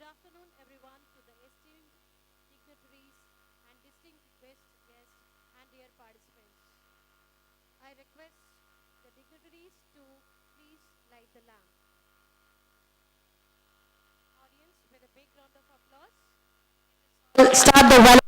Good afternoon, everyone, to the esteemed dignitaries and distinguished guests and dear participants. I request the dignitaries to please light the lamp. Audience, with a big round of applause. Start the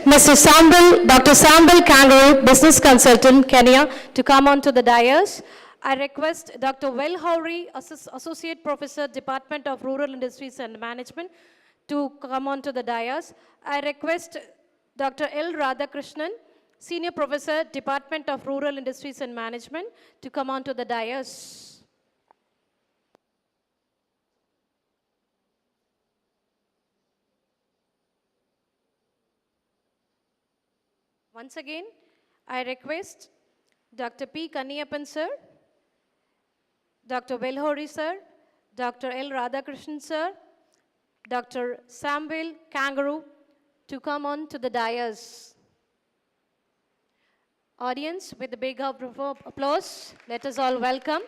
Mr. Sambal, Dr. Sambal Kangaroo, Business Consultant, Kenya, to come on to the dais. I request Dr. Well Howry, Associate Professor, Department of Rural Industries and Management, to come on to the dais. I request Dr. L. Radhakrishnan, Senior Professor, Department of Rural Industries and Management, to come on to the dais. Once again, I request Dr. P. Kaniyappan sir, Dr. Velhori sir, Dr. L. Radhakrishnan sir, Dr. Sambil Kangaroo to come on to the dais. Audience, with a big applause, let us all welcome.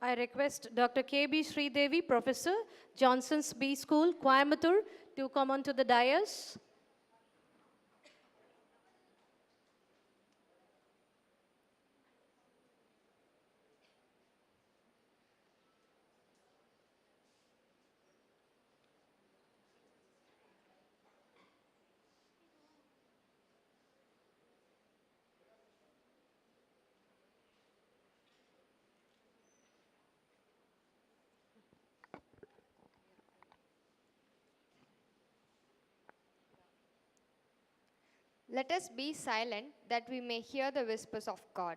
I request Dr. K.B. Sridevi, Professor, Johnson's B School, Coimbatore, to come on to the dais. Let us be silent that we may hear the whispers of God.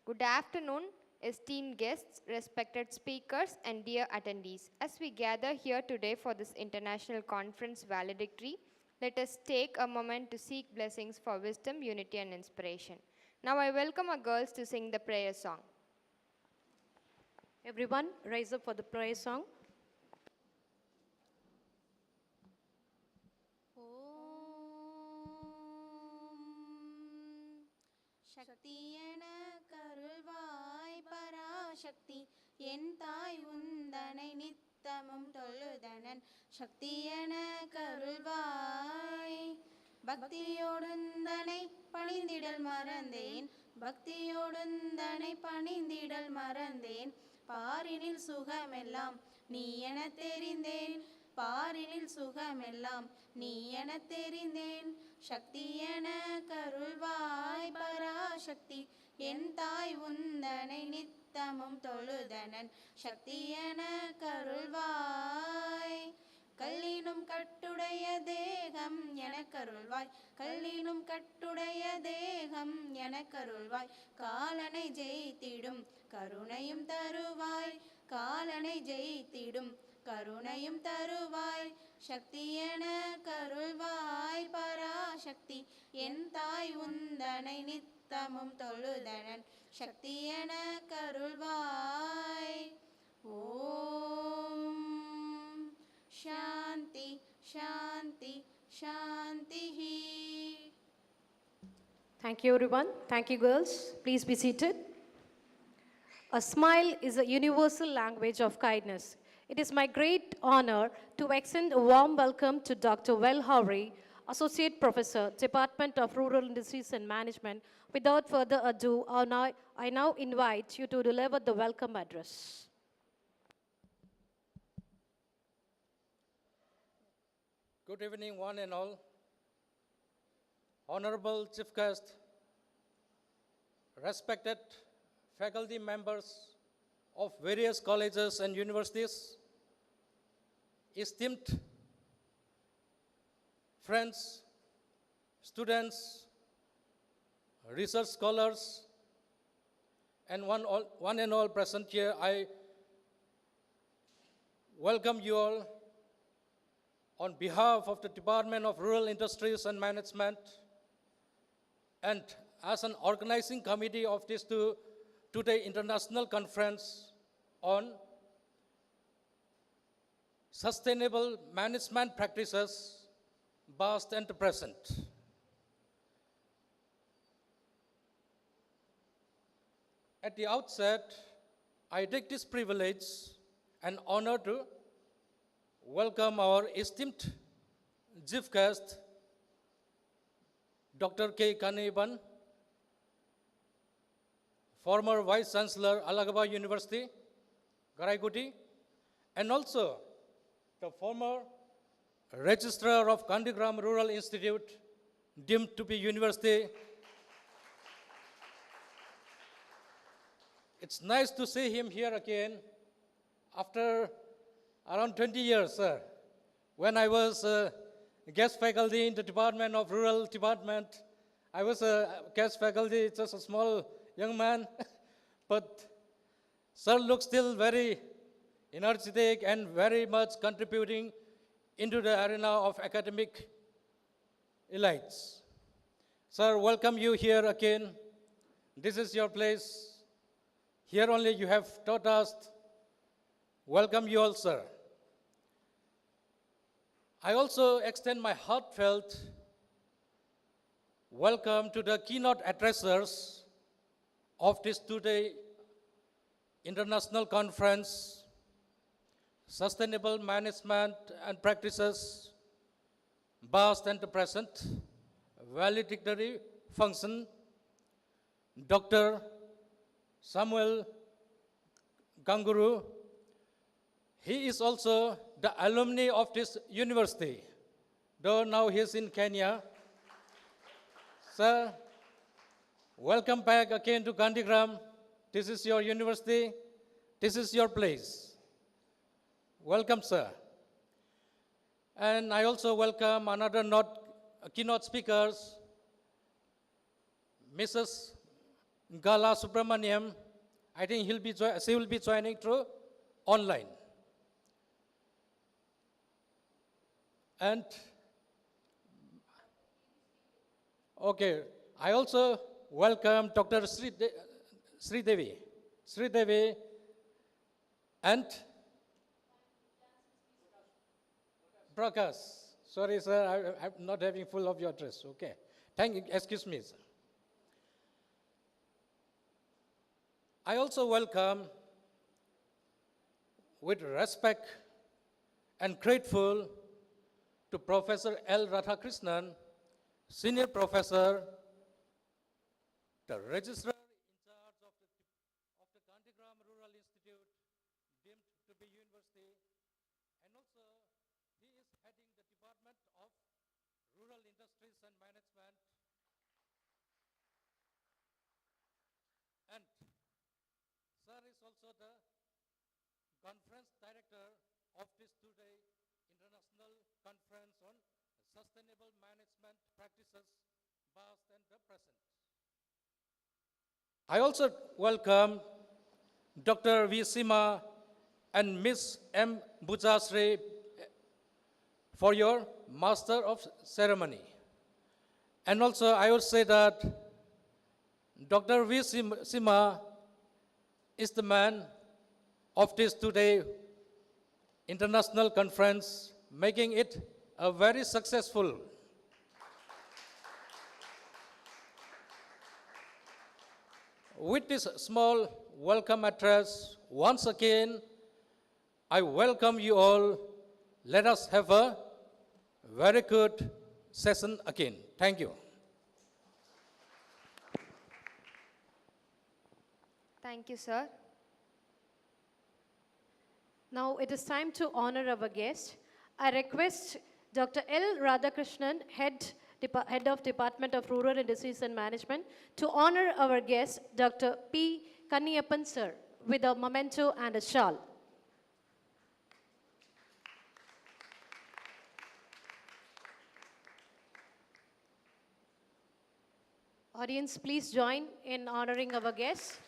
Good afternoon, esteemed guests, respected speakers, and dear attendees. As we gather here today for this international conference valedictory, let us take a moment to seek blessings for wisdom, unity, and inspiration. Now I welcome our girls to sing the prayer song. Everyone, rise up for the prayer song. சக்தியென கருள்வாய் Parasakthi என் தாய் உந்தனை நித்தமும் தொழுதனன் சக்தியென கருள்வாய் பக்தியோடுந்தனை பணிந்திடல் மறந்தேன் பக்தியோடுந்தனை பணிந்திடல் மறந்தேன் பாரினில் சுகமெல்லாம் நீ என தெரிந்தேன் பாரினில் சுகமெல்லாம் நீ என தெரிந்தேன் சக்தி என கருள்வாய் பராசக்தி என் தாய் உந்தனை நித்தமும் தொழுதனன் சக்தி என கருள்வாய் கல்லினும் கட்டுடைய தேகம் எனக்கருள்வாய் கல்லினும் கட்டுடைய தேகம் எனக்கருள்வாய் காலனை ஜெயித்திடும் கருணையும் தருவாய் காலனை ஜெயித்திடும் கருணையும் தருவாய் சக்தி என கருள்வாய் பராசக்தி என் தாய் உந்தனை நித்தமும் தொழுதனன் சக்தி என கருள்வாய் ஓம் சாந்தி சாந்தி சாந்தி. Thank you, everyone. Thank you, girls. Please be seated. A smile is a universal language of kindness. It is my great honor to extend a warm welcome to Dr. Well Howry, Associate Professor, Department of Rural Industries and Management. Without further ado, I now invite you to deliver the welcome address. Good evening, one and all. Honorable Chief Guest, respected faculty members of various colleges and universities, esteemed friends, students, research scholars, and one and all present here, I welcome you all on behalf of the Department of Rural Industries and Management, and as an organizing committee of this today international conference on sustainable management practices, past and present. At the outset, I take this privilege and honor to welcome our esteemed chief guest, Dr. K. Kaniban, former Vice Chancellor, Allahabad University, Garaikuti, and also the former Registrar of Kandigram Rural Institute, deemed to be university. It's nice to see him here again after around 20 years, sir. When I was guest faculty in the Department of Rural Department, I was a guest faculty, just a small young man, but sir looks still very energetic and very much contributing into the arena of academic elites. Sir, welcome you here again. This is your place. Here only you have taught us. Welcome you all, sir. I also extend my heartfelt welcome to the keynote addressers of this today international conference, Sustainable Management and Practices, past and present, valedictory function, Dr. Samuel Ganguru. He is also the alumni of this university, though now he is in Kenya. Sir, welcome back again to Gandhigram. This is your university. This is your place. Welcome, sir. And I also welcome another keynote speakers, Mrs. Gala Subramaniam. I think she will be joining through online. And okay, I also welcome Dr. Sri Devi and Prakash. Sorry, sir, I'm not having full of your address. Okay. Thank you. Excuse me, sir. I also welcome with respect and grateful to Professor L. Radhakrishnan, Senior Professor, the Registrar in charge of the Gandhigram Rural Institute, deemed to be university, and also he is heading the Department of Rural Industries and Management. And sir is also the conference director of this two-day international conference on sustainable management practices, past and the present. I also welcome Dr. V. Sima and Ms. M. Bujasri for your Master of Ceremony. And also I would say that Dr. V. Sima is the man of this two-day international conference, making it a very successful. With this small welcome address, once again, I welcome you all. Let us have a very good session again. Thank you. Thank you, sir. Now it is time to honor our guest. I request Dr. L. Radhakrishnan, Head of Department of Rural Industries and Management, to honor our guest, Dr. P. Kanniyappan, sir, with a memento and a shawl. Audience, please join in honoring our guest.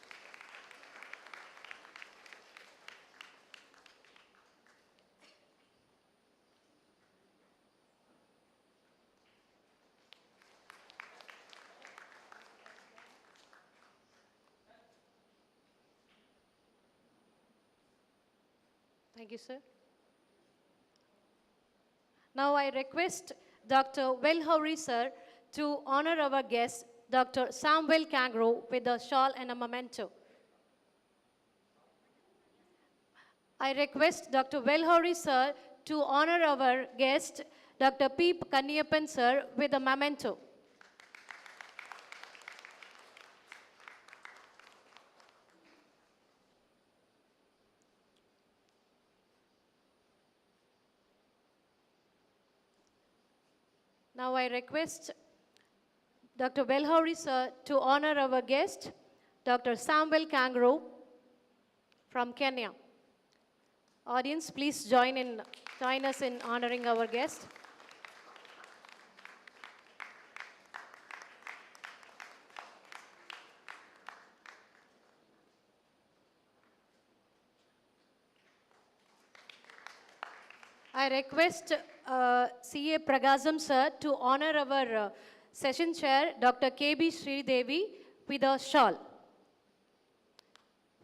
Thank you, sir. Now I request Dr. Welhowry, sir, to honor our guest, Dr. Samuel Kangaroo, with a shawl and a memento. I request Dr. Welhowry, sir, to honor our guest, Dr. P. Kanniyappan, sir, with a memento. Now I request Dr. Welhowry, sir, to honor our guest, Dr. Samuel Kangaroo from Kenya. Audience, please join us in honoring our guest. I request CA Pragazam, sir, to honor our session chair, Dr. KB Sri Devi, with a shawl.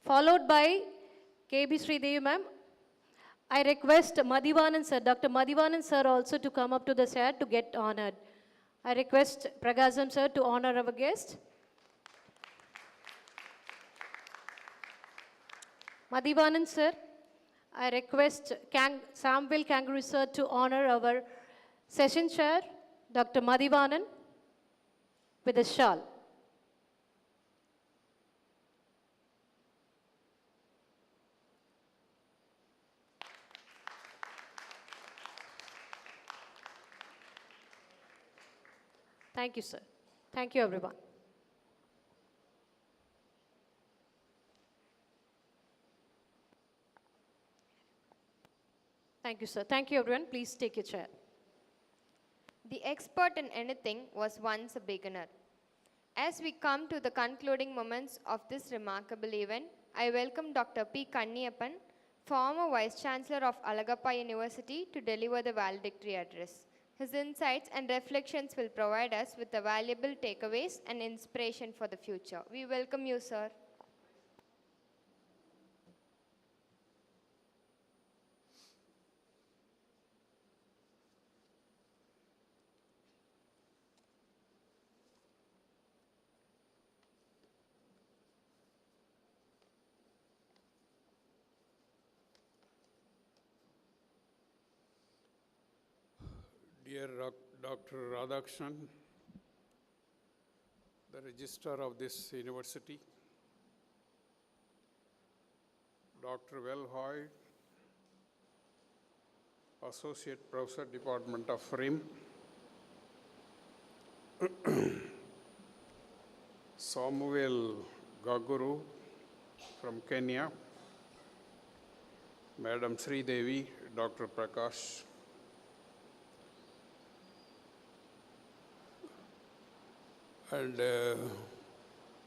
Followed by KB Sri Devi, ma'am. I request Madhivanan, sir, Dr. Madhivanan, sir, also to come up to the chair to get honored. I request Pragazam, sir, to honor our guest. Madhivanan, sir. I request Samuel Kangaroo, sir, to honor our session chair, Dr. Madhivanan, with a shawl. Thank you, sir. Thank you, everyone. Thank you, sir. Thank you, everyone. Please take your chair. The expert in anything was once a beginner. As we come to the concluding moments of this remarkable event, I welcome Dr. P. Kanniyappan, former Vice Chancellor of Alagappa University, to deliver the valedictory address. His insights and reflections will provide us with the valuable takeaways and inspiration for the future. We welcome you, sir. Dear Dr. Radhakrishnan, the Registrar of this university, Dr. Wellhoy, Associate Professor, Department of RIM, Samuel Gaguru from Kenya, Madam Sri Devi, Dr. Prakash, and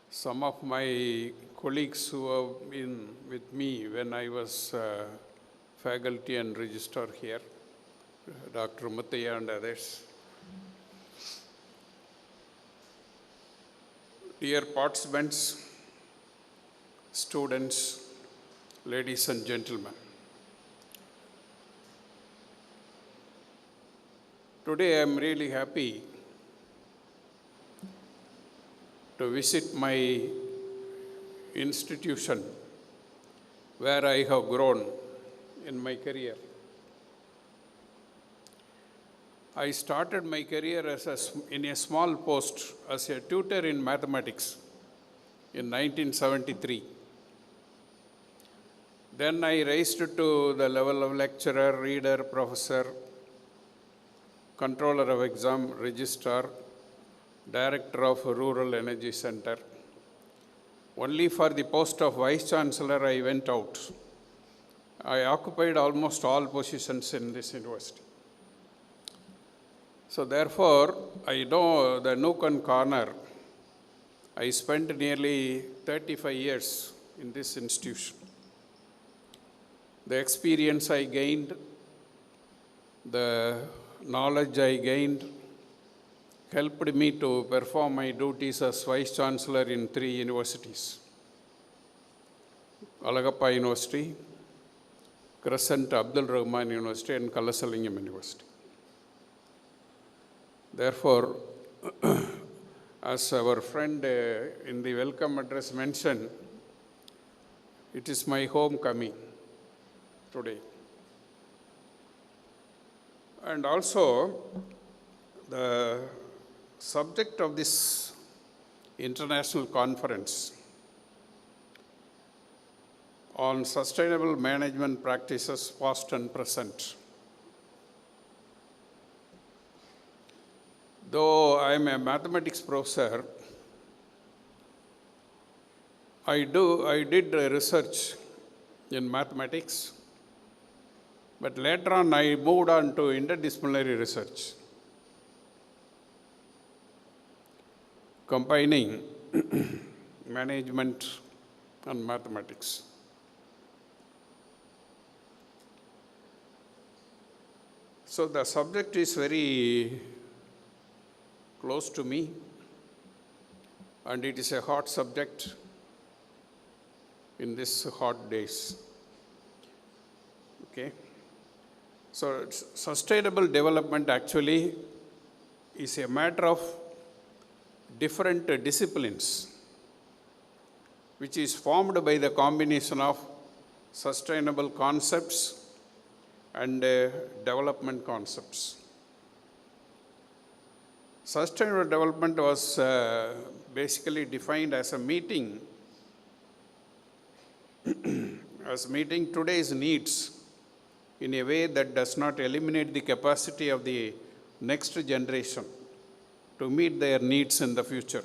some of my colleagues who have been with me when I was faculty and registrar here, Dr. Muttaya and others. Dear participants, students, ladies and gentlemen. Today I am really happy to visit my institution where I have grown in my career. I started my career in a small post as a tutor in mathematics in 1973. Then I raised to the level of lecturer, reader, professor, controller of exam, registrar, Director of Rural Energy Center. Only for the post of Vice Chancellor I went out. I occupied almost all positions in this university. So therefore, I know the nook and corner. I spent nearly 35 years in this institution. The experience I gained, the knowledge I gained, helped me to perform my duties as Vice Chancellor in 3 universities: Alagappa University, Crescent Abdul Rahman University, and Kalasalingam University. Therefore, as our friend in the welcome address mentioned, it is my homecoming today. And also, the subject of this international conference on sustainable management practices past and present. Though I am a mathematics professor, I did research in mathematics, but later on I moved on to interdisciplinary research, combining management and mathematics. So the subject is very close to me, and it is a hot subject in these hot days. Okay? So sustainable development actually is a matter of different disciplines, which is formed by the combination of sustainable concepts and development concepts. Sustainable development was basically defined as a meeting today's needs in a way that does not eliminate the capacity of the next generation to meet their needs in the future.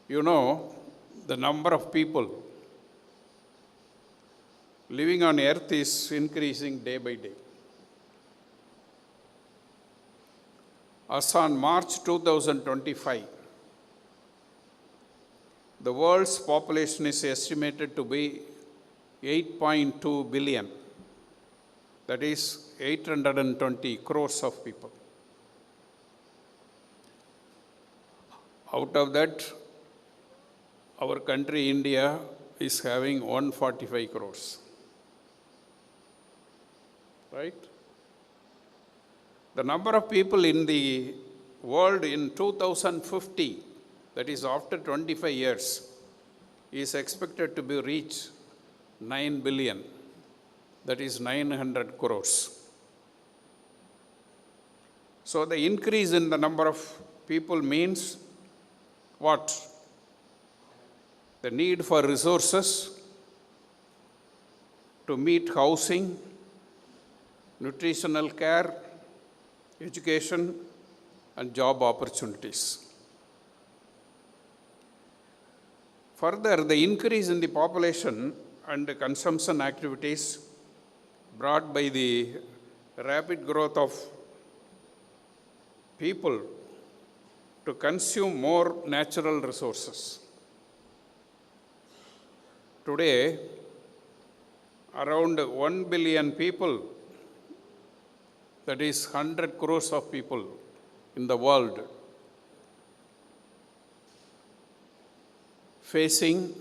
You know, the number of people living on earth is increasing day by day. As on March 2025, the world's population is estimated to be 8.2 billion. That is 820 crores of people. Out of that, our country, India, is having 145 crores. Right? The number of people in the world in 2050, that is after 25 years, is expected to be reached 9 billion. That is 900 crores. So the increase in the number of people means what? The need for resources to meet housing, nutritional care, education, and job opportunities. Further, the increase in the population and the consumption activities brought by the rapid growth of people to consume more natural resources. Today, around 1 billion people, that is 100 crores of people in the world, facing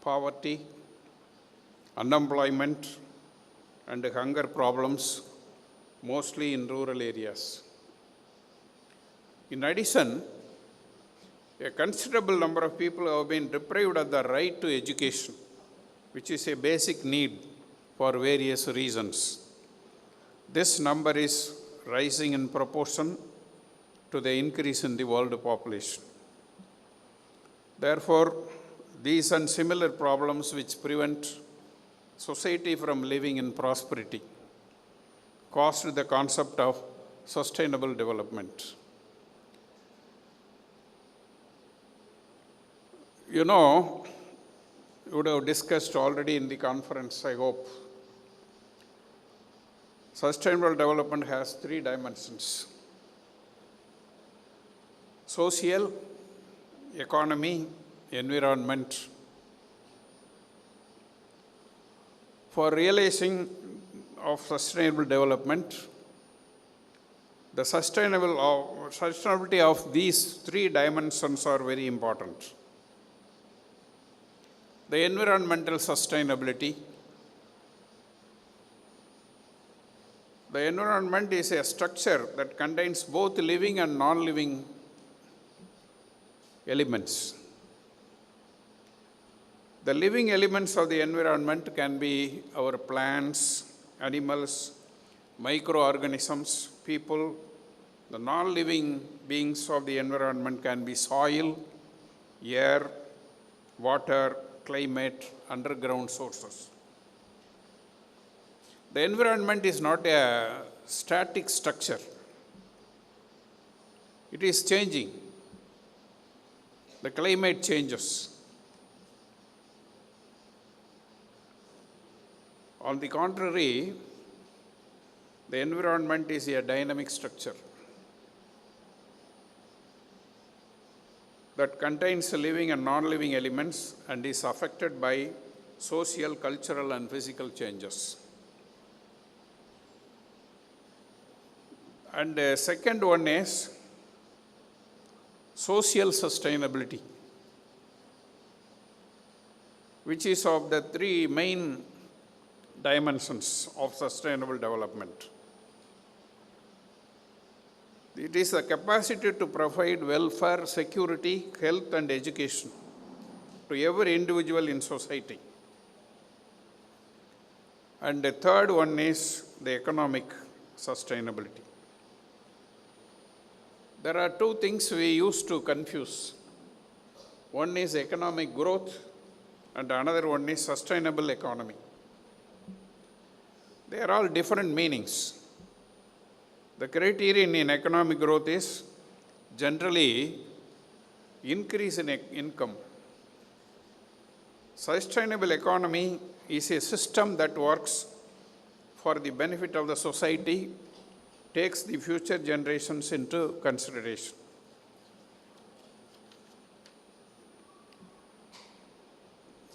poverty, unemployment, and hunger problems, mostly in rural areas. In addition, a considerable number of people have been deprived of the right to education, which is a basic need for various reasons. This number is rising in proportion to the increase in the world population. Therefore, these and similar problems which prevent society from living in prosperity caused the concept of sustainable development. You know, you would have discussed already in the conference, I hope. Sustainable development has 3 dimensions: social, economy, environment. For realizing of sustainable development, the sustainability of these 3 dimensions are very important. The environmental sustainability. The environment is a structure that contains both living and non-living elements. The living elements of the environment can be our plants, animals, microorganisms, people. The non-living beings of the environment can be soil, air, water, climate, underground sources. The environment is not a static structure. It is changing. The climate changes. On the contrary, the environment is a dynamic structure that contains living and non-living elements and is affected by social, cultural, and physical changes. And the second one is social sustainability, which is of the 3 main dimensions of sustainable development. It is the capacity to provide welfare, security, health, and education to every individual in society. And the third one is the economic sustainability. There are 2 things we used to confuse. One is economic growth, and another one is sustainable economy. They are all different meanings. The criterion in economic growth is generally increase in income. Sustainable economy is a system that works for the benefit of the society takes the future generations into consideration.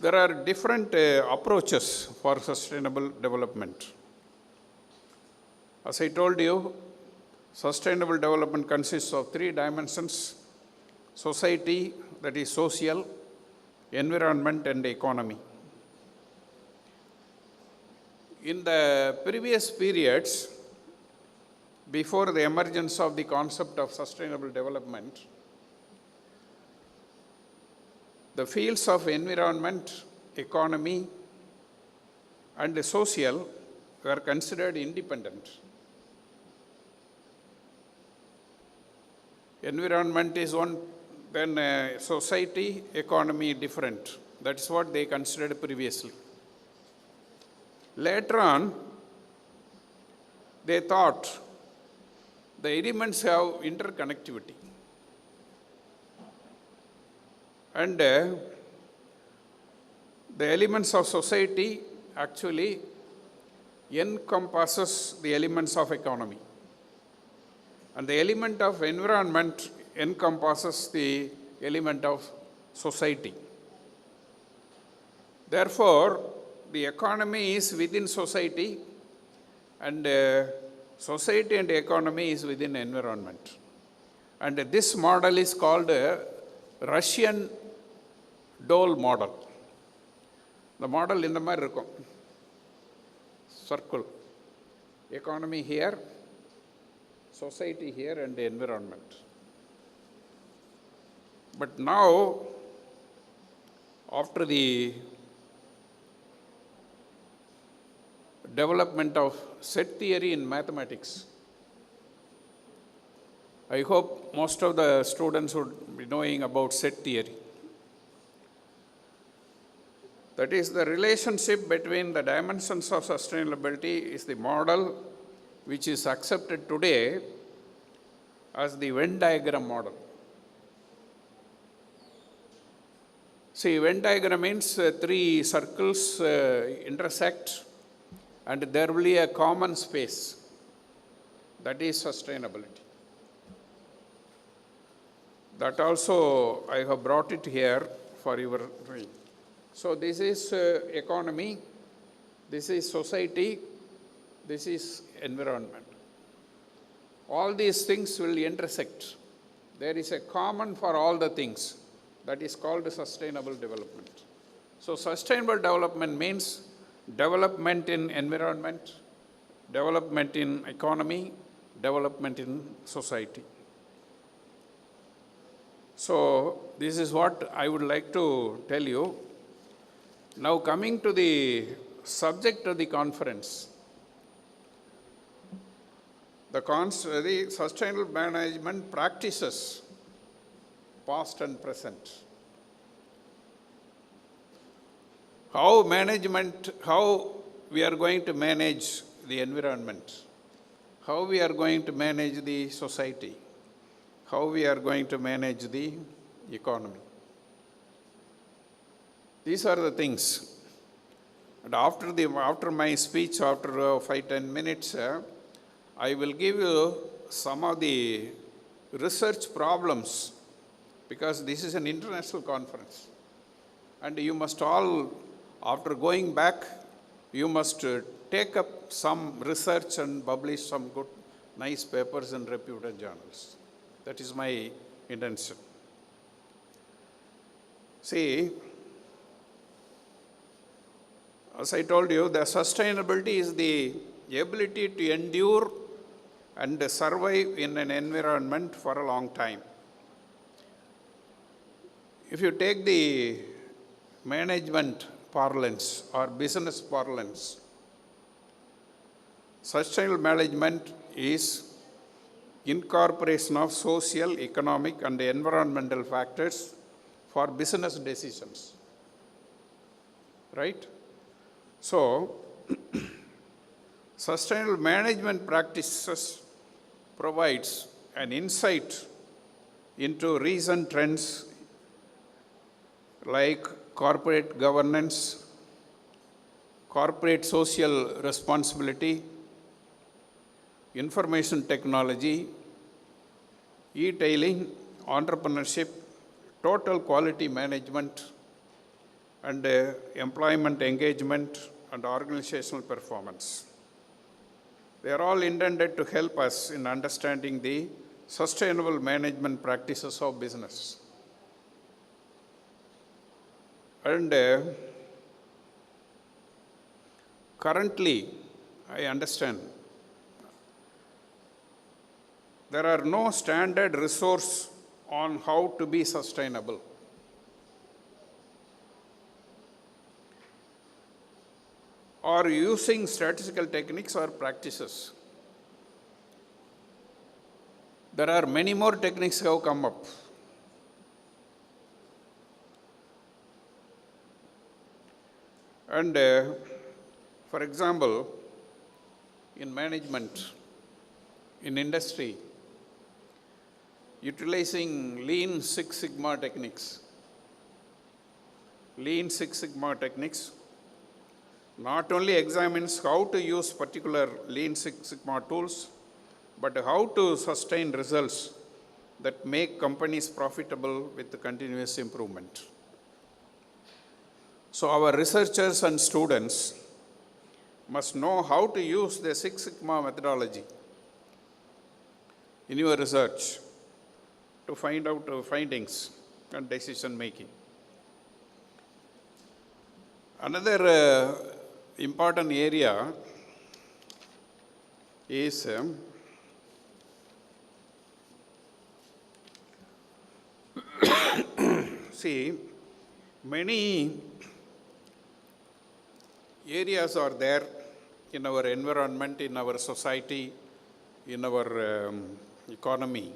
There are different approaches for sustainable development. As I told you, sustainable development consists of three dimensions: society, that is social, environment, and economy. In the previous periods, before the emergence of the concept of sustainable development, the fields of environment, economy, and social were considered independent. Environment is one, then society, economy different. That's what they considered previously. Later on, they thought the elements have interconnectivity. And the elements of society actually encompasses the elements of economy. And the element of environment encompasses the element of society. Therefore, the economy is within society, and society and economy is within environment. And this model is called Russian Dole model. The model in the மாதிரி இருக்கும், circle. Economy here, society here, and the environment. But now, after the development of set theory in mathematics, I hope most of the students would be knowing about set theory. That is, the relationship between the dimensions of sustainability is the model which is accepted today as the Venn diagram model. See, Venn diagram means three circles intersect and there will be a common space. That is sustainability. That also I have brought it here for your reading. So this is economy, this is society, this is environment. All these things will intersect. There is a common for all the things. That is called sustainable development. So sustainable development means development in environment, development in economy, development in society. So this is what I would like to tell you. Now coming to the subject of the conference, the sustainable management practices, past and present. How we are going to manage the environment, how we are going to manage the society, how we are going to manage the economy. These are the things. And after my speech, after 5-10 minutes, I will give you some of the research problems, because this is an international conference. And you must all, after going back, you must take up some research and publish some good, nice papers in reputed journals. That is my intention. See, as I told you, the sustainability is the ability to endure and survive in an environment for a long time. If you take the management parlance or business parlance, sustainable management is incorporation of social, economic, and environmental factors for business decisions. Right? So, sustainable management practices provides an insight into recent trends like corporate governance, corporate social responsibility, information technology, e-tailing, entrepreneurship, total quality management, and employment engagement and organizational performance. They are all intended to help us in understanding the sustainable management practices of business. And currently, I understand, there are no standard resource on how to be sustainable. Or using statistical techniques or practices. There are many more techniques that have come up. And for example, in management, in industry, utilizing Lean Six Sigma techniques. Lean Six Sigma techniques not only examines how to use particular Lean Six Sigma tools, but how to sustain results that make companies profitable with the continuous improvement. So our researchers and students must know how to use the Six Sigma methodology in your research to find out findings and decision making. Another important area is see, many areas are there in our environment, in our society, in our economy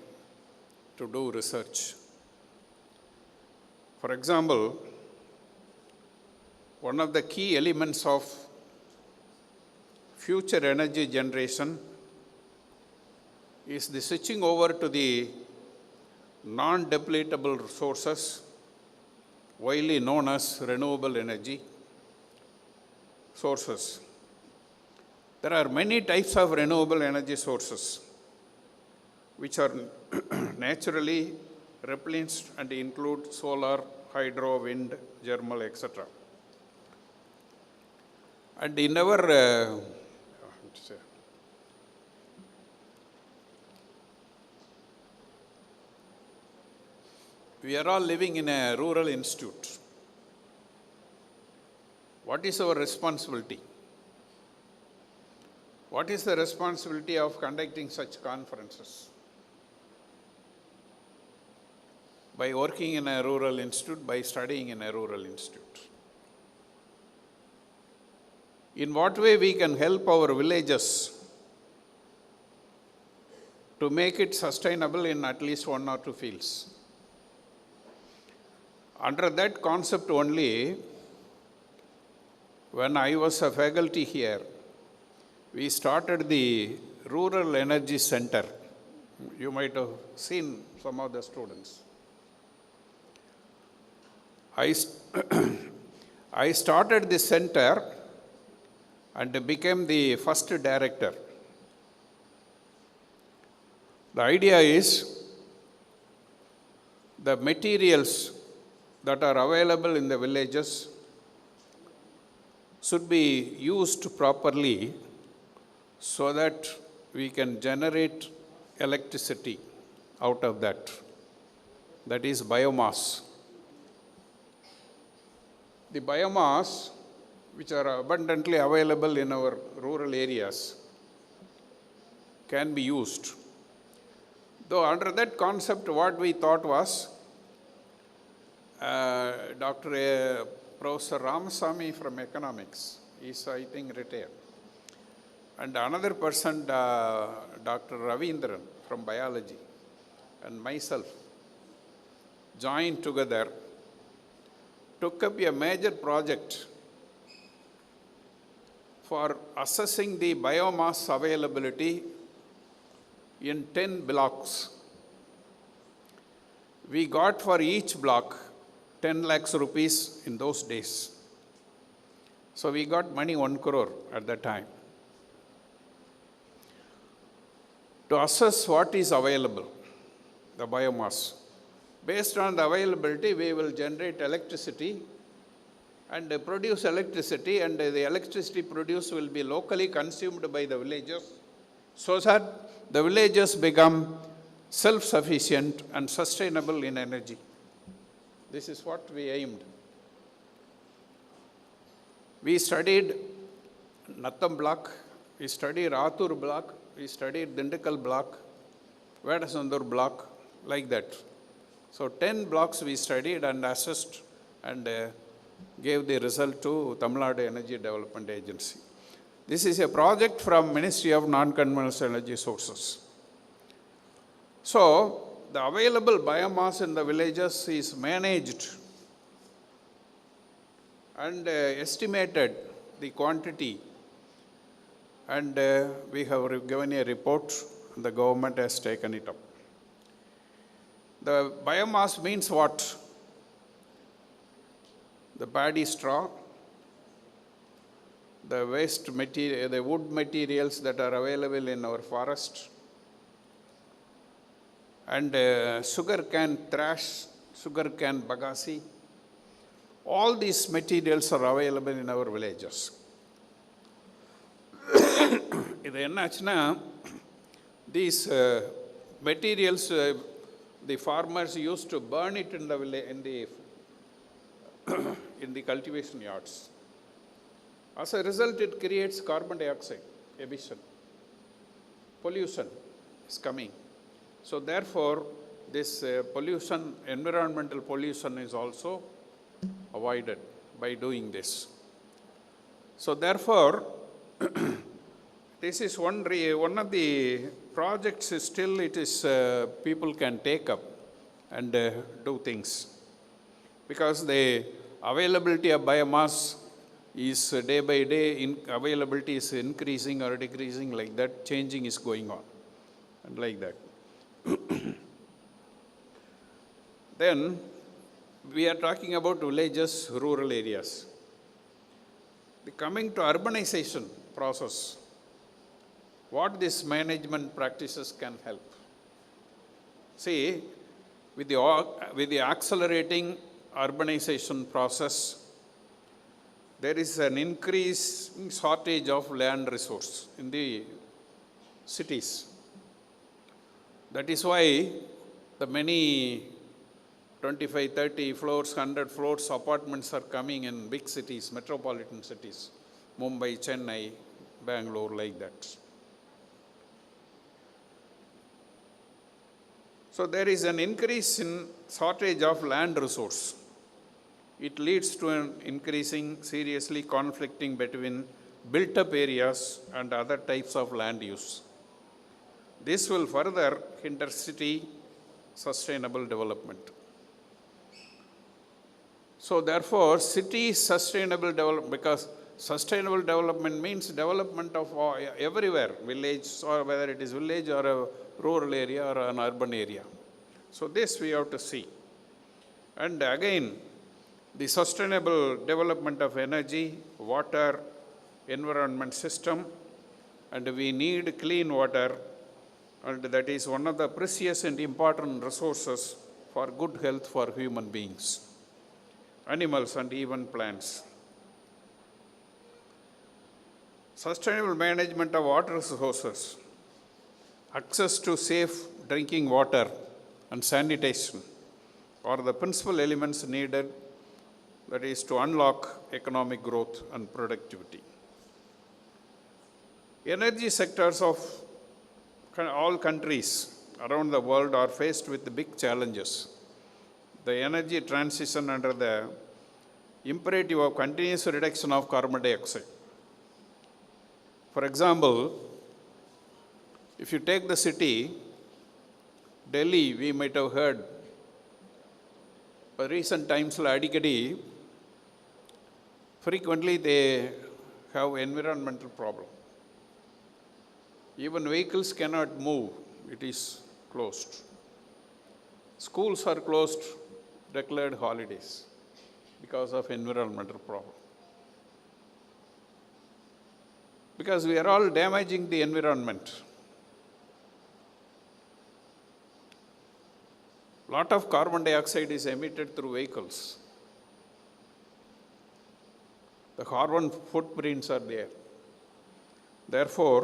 to do research. For example, one of the key elements of future energy generation is the switching over to the non-depletable sources, widely known as renewable energy sources. There are many types of renewable energy sources which are naturally replenished and include solar, hydro, wind, thermal, etc. And in our we are all living in a rural institute. What is our responsibility? What is the responsibility of conducting such conferences? By working in a rural institute, by studying in a rural institute. In what way we can help our villages to make it sustainable in at least one or two fields? Under that concept only, when I was a faculty here, we started the Rural Energy Center. You might have seen some of the students. I started this center and became the first director. The idea is the materials that are available in the villages should be used properly so that we can generate electricity out of that. That is biomass. The biomass, which are abundantly available in our rural areas, can be used. Though under that concept, what we thought was, Professor Ramasamy from economics is, I think, retired. And another person, Dr. Ravindran from biology, and myself joined together, took up a major project for assessing the biomass availability in 10 blocks. We got for each block 10 lakhs rupees in those days. So we got money 1 crore at that time. to assess what is available, the biomass. Based on the availability, we will generate electricity and produce electricity, and the electricity produced will be locally consumed by the villagers, so that the villagers become self-sufficient and sustainable in energy. This is what we aimed. We studied Nattam block, we studied Rathur block, we studied Dindakal block, Vedasandur block, like that. So 10 blocks we studied and assessed and gave the result to Tamil Nadu Energy Development Agency. This is a project from Ministry of Non-Conventional Energy Sources. So the available biomass in the villages is managed and estimated the quantity, and we have given a report, and the government has taken it up. The biomass means what? The paddy straw, the waste material, the wood materials that are available in our forest, and sugar cane thrash, sugar cane bagasse. All these materials are available in our villages. இது என்னாச்சுன்னா, these materials the farmers used to burn it in the in the cultivation yards. As a result, it creates carbon dioxide emission. Pollution is coming. So therefore, this pollution, environmental pollution is also avoided by doing this. So therefore, this is one of the projects still it is people can take up and do things, because the availability of biomass is day by day, availability is increasing or decreasing, like that, changing is going on, and like that. Then we are talking about villages, rural areas. Coming to urbanization process, what these management practices can help. See, with the accelerating urbanization process, there is an increasing shortage of land resource in the cities. That is why the many 25, 30 floors, 100 floors apartments are coming in big cities, metropolitan cities, Mumbai, Chennai, Bangalore, like that. So there is an increase in shortage of land resource. It leads to an increasing, seriously conflicting between built-up areas and other types of land use. This will further hinder city sustainable development. So therefore, city sustainable development, because sustainable development means development of everywhere, village, or whether it is village or a rural area or an urban area. So this we have to see. And again, the sustainable development of energy, water, environment system, and we need clean water, and that is one of the precious and important resources for good health for human beings, animals, and even plants. Sustainable management of water resources, access to safe drinking water and sanitation are the principal elements needed, that is to unlock economic growth and productivity. Energy sectors of all countries around the world are faced with big challenges. The energy transition under the imperative of continuous reduction of carbon dioxide. For example, if you take the city, Delhi, we might have heard, recent times, Adikadi, frequently they have environmental problem. Even vehicles cannot move, it is closed. Schools are closed, declared holidays because of environmental problem. Because we are all damaging the environment. lot of carbon dioxide is emitted through vehicles. The carbon footprints are there. Therefore,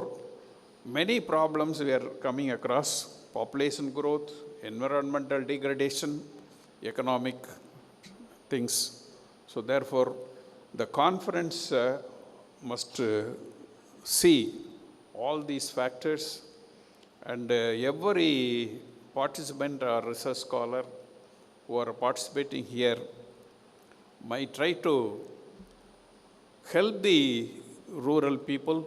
many problems we are coming across: population growth, environmental degradation, economic things. So therefore, the conference must see all these factors, and every participant or research scholar who are participating here might try to help the rural people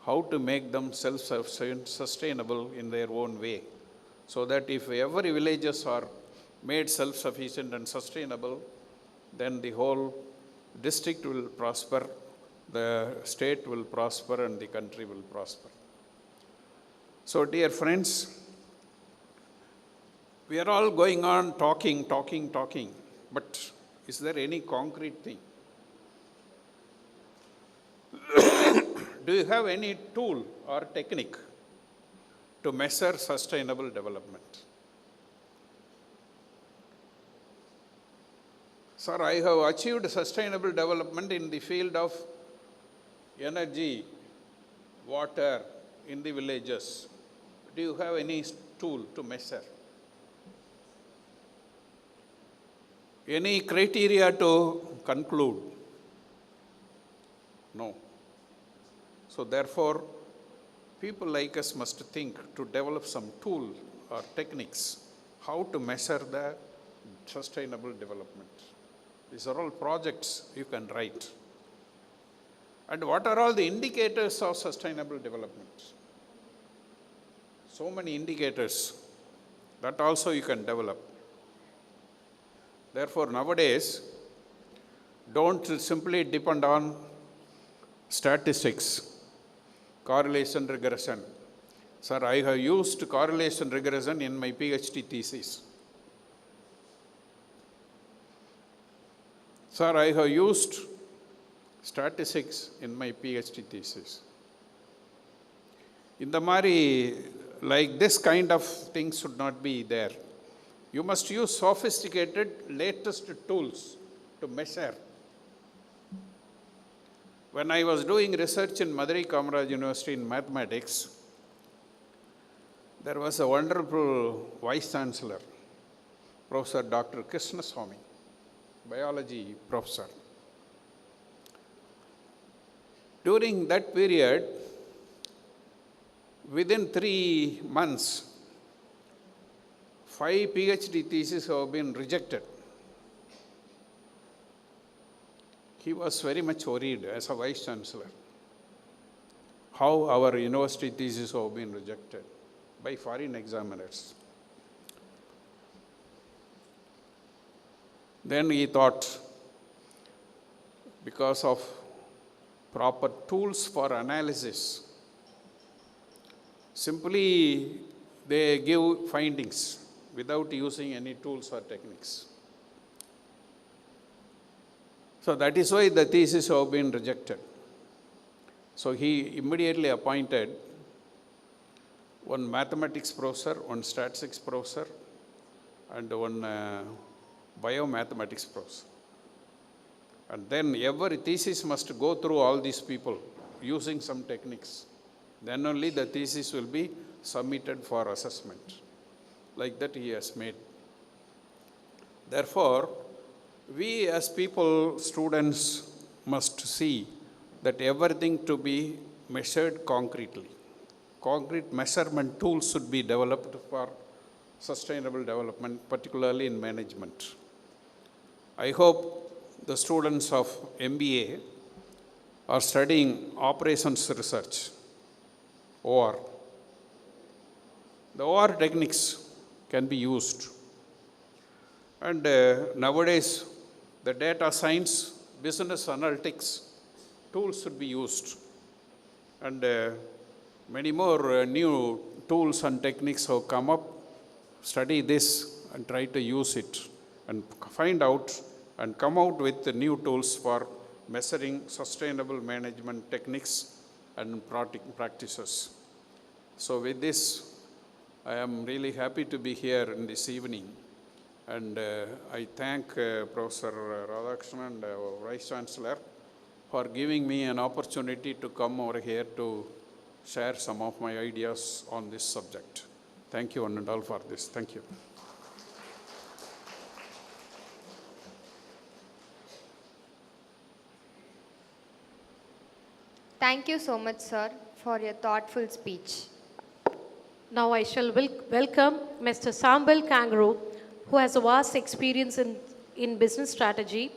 how to make them self-sustainable in their own way, so that if every villages are made self-sufficient and sustainable, then the whole district will prosper, the state will prosper, and the country will prosper. So dear friends, we are all going on talking, but is there any concrete thing? Do you have any tool or technique to measure sustainable development? Sir, I have achieved sustainable development in the field of energy, water in the villages. Do you have any tool to measure? Any criteria to conclude? No. So therefore, people like us must think to develop some tool or techniques how to measure the sustainable development. These are all projects you can write. And what are all the indicators of sustainable development? So many indicators that also you can develop. Therefore, nowadays, don't simply depend on statistics, correlation regression. Sir, I have used correlation regression in my PhD thesis. Sir, I have used statistics in my PhD thesis. In the Mari, like this kind of things should not be there. You must use sophisticated, latest tools to measure. When I was doing research in Madurai Kamaraj University in mathematics, there was a wonderful Vice Chancellor, Professor Dr. Krishna Swami, biology professor. During that period, within 3 months, 5 PhD theses have been rejected. He was very much worried as a Vice Chancellor how our university theses have been rejected by foreign examiners. Then he thought, because of proper tools for analysis, simply they give findings without using any tools or techniques. So that is why the thesis have been rejected. So he immediately appointed one mathematics professor, one statistics professor, and one biomathematics professor. And then every thesis must go through all these people using some techniques. Then only the thesis will be submitted for assessment. Like that he has made. Therefore, we as people, students, must see that everything to be measured concretely. Concrete measurement tools should be developed for sustainable development, particularly in management. I hope the students of MBA are studying operations research, OR. The OR techniques can be used. And nowadays, the data science, business analytics tools should be used. And many more new tools and techniques have come up. Study this and try to use it and find out and come out with the new tools for measuring sustainable management techniques and practices. So with this, I am really happy to be here in this evening And I thank Professor Radhakrishnan and Vice Chancellor for giving me an opportunity to come over here to share some of my ideas on this subject. Thank you one and all for this. Thank you. Thank you so much, sir, for your thoughtful speech. Now I shall welcome Mr. Sambal Kangaroo, who has a vast experience in business strategy,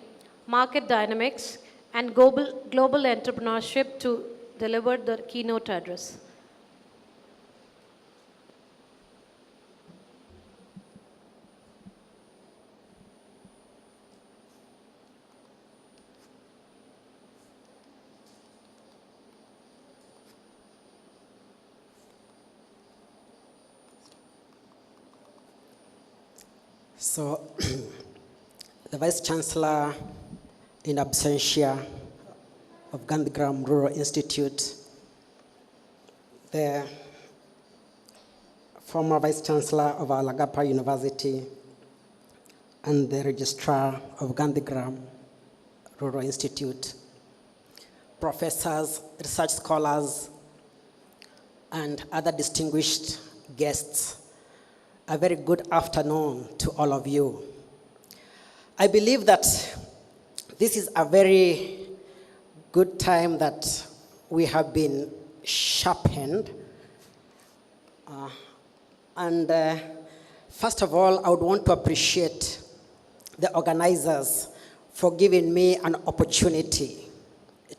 market dynamics, and global entrepreneurship to deliver the keynote address. So, the Vice Chancellor in absentia of Gandhigram Rural Institute, the former Vice Chancellor of Alagappa University, and the Registrar of Gandhigram Rural Institute, professors, research scholars, and other distinguished guests. A very good afternoon to all of you. I believe that this is a very good time that we have been sharpened. First of all, I would want to appreciate the organizers for giving me an opportunity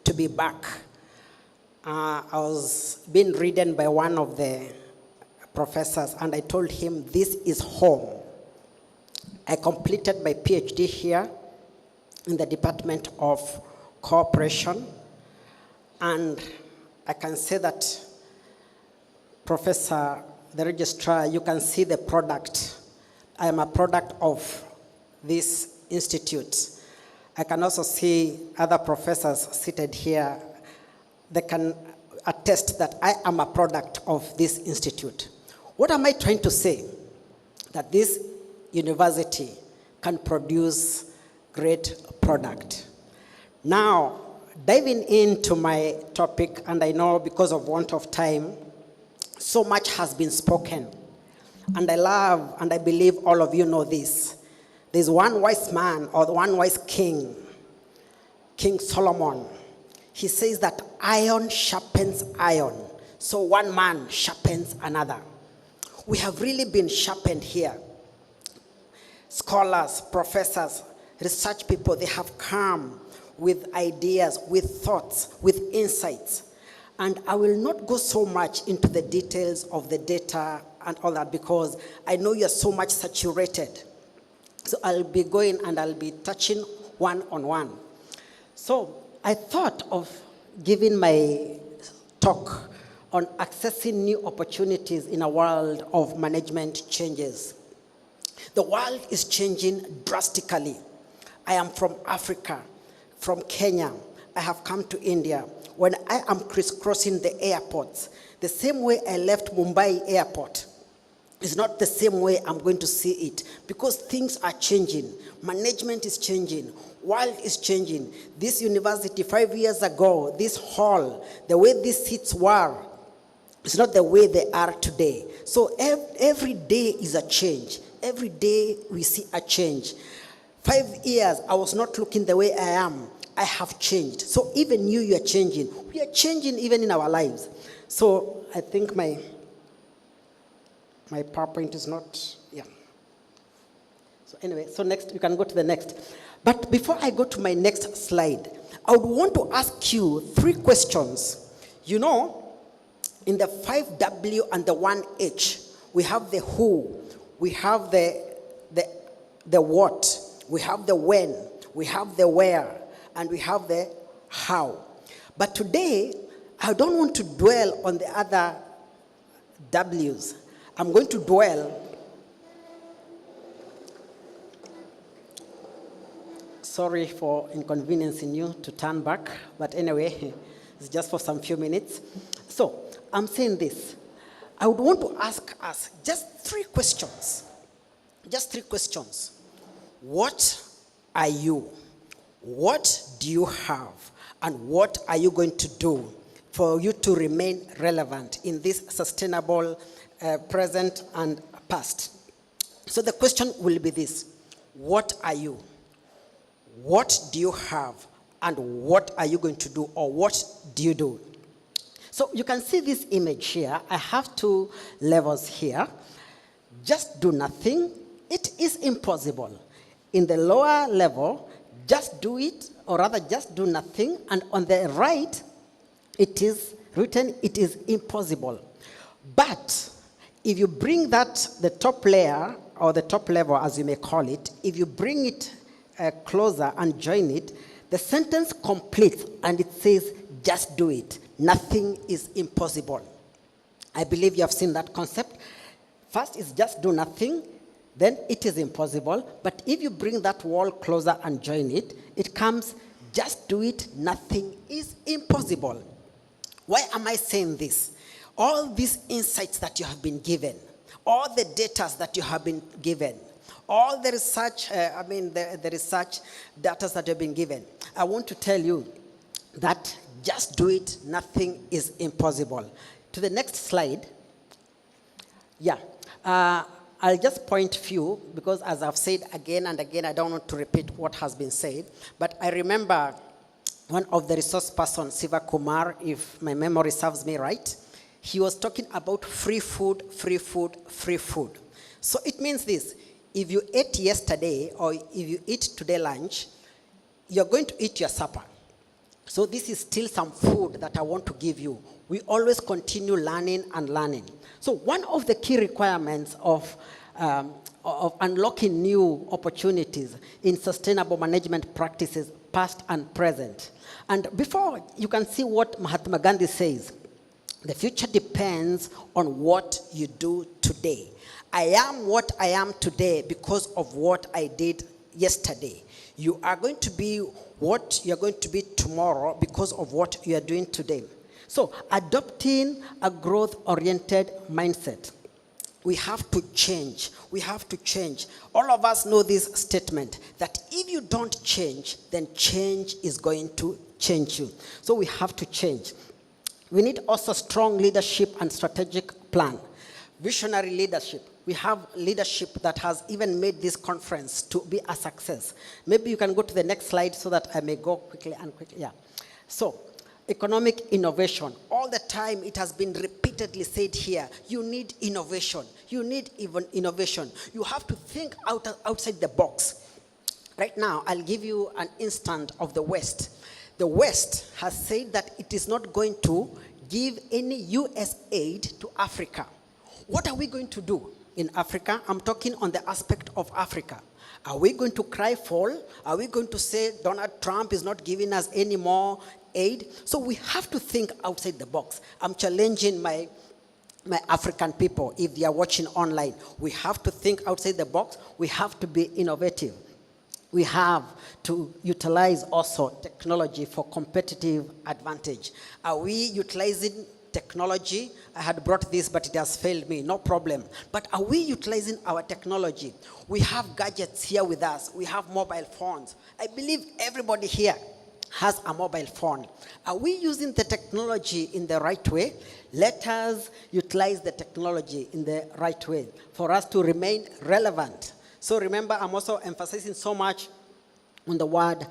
to be back. I was being ridden by one of the professors, and I told him, this is home. I completed my PhD here in the Department of Cooperation, and I can say that, Professor, the registrar, you can see the product. I am a product of this institute. I can also see other professors seated here. They can attest that I am a product of this institute. What am I trying to say? That this university can produce great product. Now, diving into my topic, and I know because of want of time, so much has been spoken. And I love, and I believe all of you know this. There's one wise man, or one wise king, King Solomon. He says that iron sharpens iron, so one man sharpens another. We have really been sharpened here. Scholars, professors, research people, they have come with ideas, with thoughts, with insights. And I will not go so much into the details of the data and all that, because I know you're so much saturated. So I'll be going and I'll be touching one on one. So I thought of giving my talk on accessing new opportunities in a world of management changes. The world is changing drastically. I am from Africa, from Kenya. I have come to India. When I am crisscrossing the airports, the same way I left Mumbai airport is not the same way I'm going to see it, because things are changing. Management is changing. World is changing. This university 5 years ago, this hall, the way these seats were, it's not the way they are today. So every day is a change. Every day we see a change. 5 years, I was not looking the way I am. I have changed. So even you are changing. We are changing even in our lives. So I think my PowerPoint is not, yeah. So anyway, so next, you can go to the next. But before I go to my next slide, I would want to ask you 3 questions. You know, in the 5W and the 1H, we have the who, we have the what, we have the when, we have the where, and we have the how. But today, I don't want to dwell on the other W's. I'm going to dwell, sorry for inconveniencing you to turn back, but anyway, it's just for some few minutes. So, I'm saying this. I would want to ask us just 3 questions. Just 3 questions. What are you? What do you have? And what are you going to do for you to remain relevant in this sustainable present and past? So the question will be this: what are you? What do you have? And what are you going to do, or what do you do? So you can see this image here. I have two levels here. Just do nothing. It is impossible. In the lower level, just do it, or rather just do nothing. And on the right, it is written, it is impossible. But if you bring that, the top layer, or the top level as you may call it, if you bring it closer and join it, the sentence completes and it says, just do it. Nothing is impossible. I believe you have seen that concept. First is just do nothing, then it is impossible. But if you bring that wall closer and join it, it comes, just do it, nothing is impossible. Why am I saying this? All these insights that you have been given, all the data that you have been given, all the research, the research data that have been given, I want to tell you that just do it, nothing is impossible. To the next slide. Yeah, I'll just point few, because as I've said again and again, I don't want to repeat what has been said, but I remember one of the resource persons, Siva Kumar, if my memory serves me right, he was talking about free food, free food, free food. So it means this: if you ate yesterday, or if you eat today lunch, you're going to eat your supper. So this is still some food that I want to give you. We always continue learning and learning. So one of the key requirements of unlocking new opportunities in sustainable management practices, past and present. And before, you can see what Mahatma Gandhi says: the future depends on what you do today. I am what I am today because of what I did yesterday. You are going to be what you're going to be tomorrow because of what you are doing today. So, adopting a growth-oriented mindset. We have to change. We have to change. All of us know this statement, that if you don't change, then change is going to change you. So we have to change. We need also strong leadership and strategic plan. Visionary leadership. We have leadership that has even made this conference to be a success. Maybe you can go to the next slide so that I may go quickly and quickly. Yeah. So, economic innovation. All the time it has been repeatedly said here, you need innovation. You need even innovation. You have to think outside the box. Right now, I'll give you an instant of the West. The West has said that it is not going to give any US aid to Africa. What are we going to do in Africa? I'm talking on the aspect of Africa. Are we going to cry foul? Are we going to say Donald Trump is not giving us any more aid? So we have to think outside the box. I'm challenging my African people, if they are watching online. We have to think outside the box. We have to be innovative. We have to utilize also technology for competitive advantage. Are we utilizing technology? I had brought this, but it has failed me. No problem. But are we utilizing our technology? We have gadgets here with us. We have mobile phones. I believe everybody here has a mobile phone. Are we using the technology in the right way? Let us utilize the technology in the right way for us to remain relevant. So remember, I'm also emphasizing so much on the word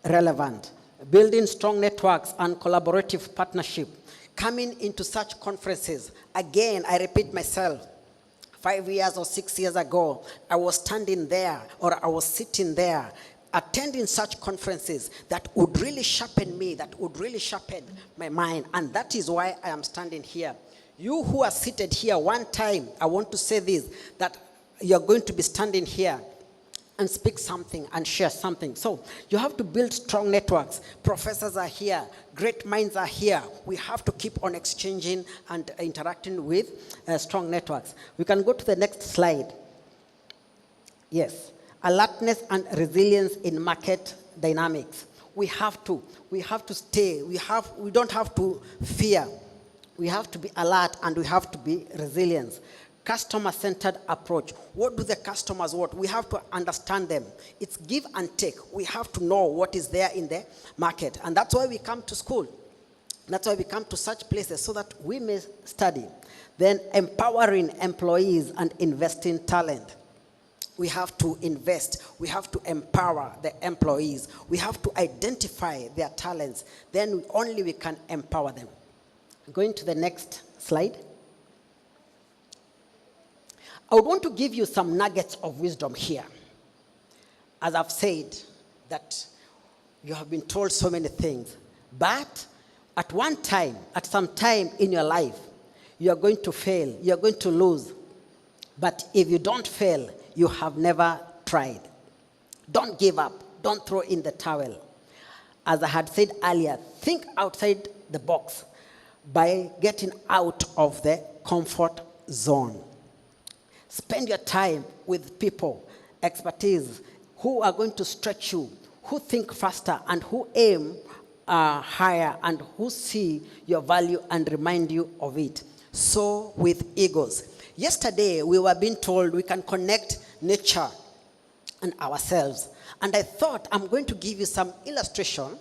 relevant. Building strong networks and collaborative partnership. Coming into such conferences. Again, I repeat myself. 5 years or 6 years ago, I was standing there, or I was sitting there, attending such conferences that would really sharpen me, that would really sharpen my mind. And that is why I am standing here. You who are seated here, one time, I want to say this, that you're going to be standing here and speak something and share something. So you have to build strong networks. Professors are here. Great minds are here. We have to keep on exchanging and interacting with strong networks. We can go to the next slide. Yes. Alertness and resilience in market dynamics. We have to stay. We don't have to fear. We have to be alert and we have to be resilient. customer-centered approach. What do the customers want? We have to understand them. It's give and take. We have to know what is there in the market. And that's why we come to school. That's why we come to such places, so that we may study. Then empowering employees and investing talent. We have to invest. We have to empower the employees. We have to identify their talents. Then only we can empower them. Going to the next slide. I would want to give you some nuggets of wisdom here. As I've said, that you have been told so many things, but at one time, at some time in your life, you are going to fail, you are going to lose. But if you don't fail, you have never tried. Don't give up. Don't throw in the towel. As I had said earlier, think outside the box by getting out of the comfort zone. Spend your time with people, expertise, who are going to stretch you, who think faster and who aim higher and who see your value and remind you of it. So with egos. Yesterday, we were being told we can connect nature and ourselves. And I thought I'm going to give you some illustration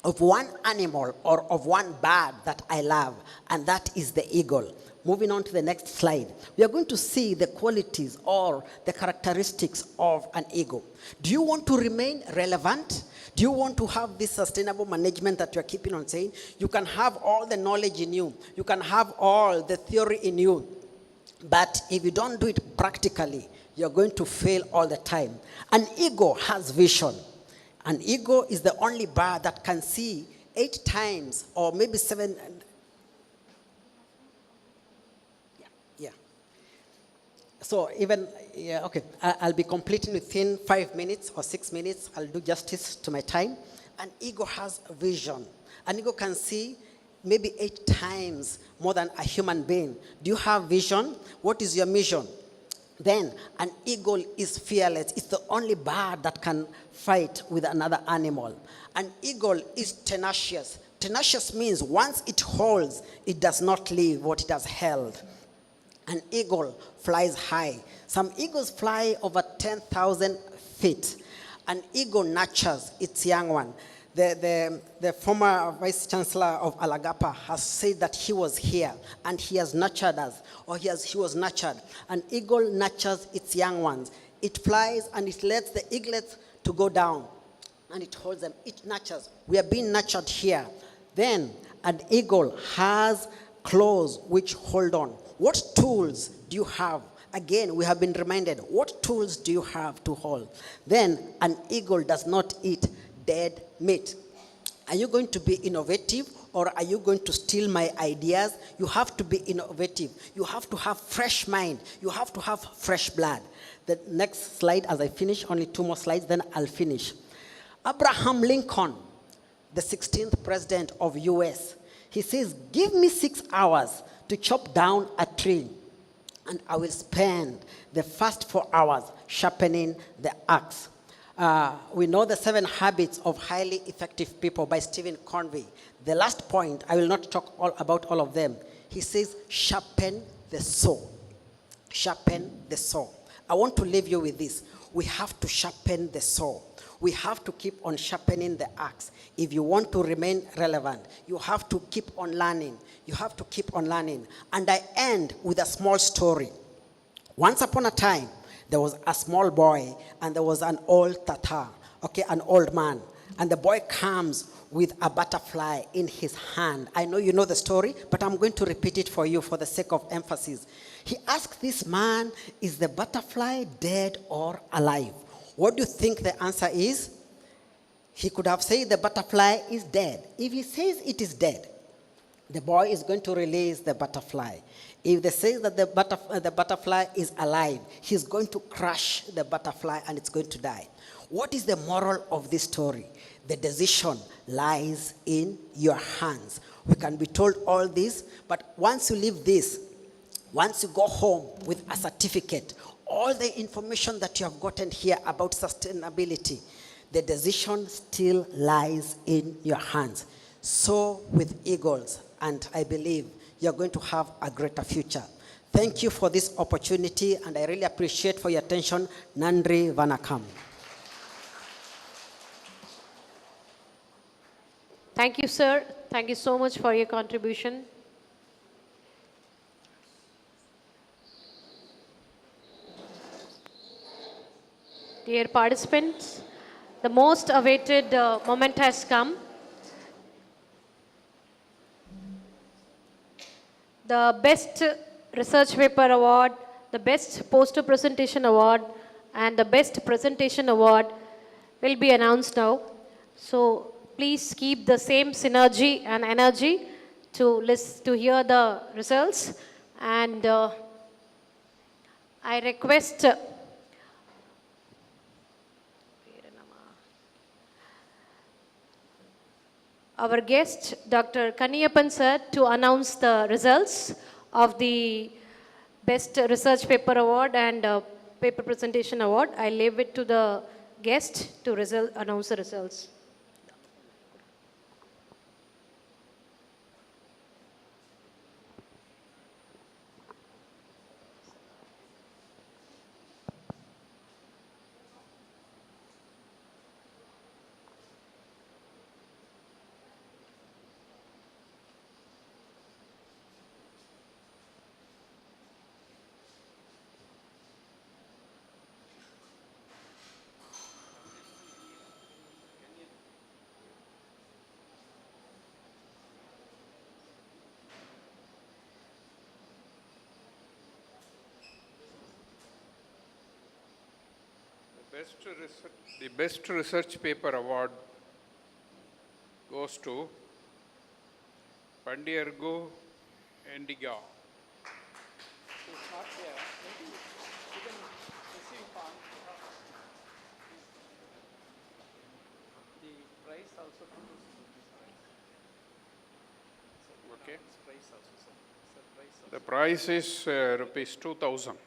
of one animal or of one bird that I love, and that is the eagle. Moving on to the next slide. We are going to see the qualities or the characteristics of an eagle. Do you want to remain relevant? Do you want to have this sustainable management that you're keeping on saying? You can have all the knowledge in you. You can have all the theory in you. But if you don't do it practically, you're going to fail all the time. An eagle has vision. An eagle is the only bird that can see 8 times or maybe 7. Yeah. So even, okay, I'll be completing within 5 minutes or 6 minutes. I'll do justice to my time. An eagle has a vision. An eagle can see maybe 8 times more than a human being. Do you have vision? What is your mission? Then an eagle is fearless. It's the only bird that can fight with another animal. An eagle is tenacious. Tenacious means once it holds, it does not leave what it has held. An eagle flies high. Some eagles fly over 10,000 feet. An eagle nurtures its young one. The former Vice Chancellor of Alagapa has said that he was here and he has nurtured us, or he was nurtured. An eagle nurtures its young ones. It flies and it lets the eaglets to go down and it holds them. It nurtures. We are being nurtured here. Then an eagle has claws which hold on. What tools do you have? Again, we have been reminded, what tools do you have to hold? Then an eagle does not eat dead meat. Are you going to be innovative, or are you going to steal my ideas? You have to be innovative. You have to have fresh mind. You have to have fresh blood. The next slide, as I finish, only 2 more slides, then I'll finish. Abraham Lincoln, the 16th president of US, he says, give me 6 hours to chop down a tree, and I will spend the first 4 hours sharpening the axe. We know the 7 habits of highly effective people by Stephen Covey. The last point, I will not talk about all of them. He says, sharpen the saw. Sharpen the saw. I want to leave you with this. We have to sharpen the saw. We have to keep on sharpening the axe. If you want to remain relevant, you have to keep on learning. You have to keep on learning. And I end with a small story. Once upon a time, there was a small boy and there was an old tata, an old man. And the boy comes with a butterfly in his hand. I know you know the story, but I'm going to repeat it for you for the sake of emphasis. He asked this man, is the butterfly dead or alive? What do you think the answer is? He could have said the butterfly is dead. If he says it is dead, the boy is going to release the butterfly. If they say that the butterfly is alive, he's going to crush the butterfly and it's going to die. What is the moral of this story? The decision lies in your hands. We can be told all this, but once you leave this, once you go home with a certificate, all the information that you have gotten here about sustainability, the decision still lies in your hands. So with eagles, and I believe you're going to have a greater future. Thank you for this opportunity, and I really appreciate for your attention. Nandri Vanakam. Thank you, sir. Thank you so much for your contribution. Dear participants, the most awaited moment has come. The Best Research Paper Award, the Best Poster Presentation Award, and the Best Presentation Award will be announced now. So please keep the same synergy and energy to hear the results. And I request our guest, Dr. Kaniyappan sir, to announce the results of the Best Research Paper Award and Paper Presentation Award. I leave it to the guest to announce the results. The Best Research Paper Award goes to Pandiyargu Endiga. Okay. The price is rupees 2,000.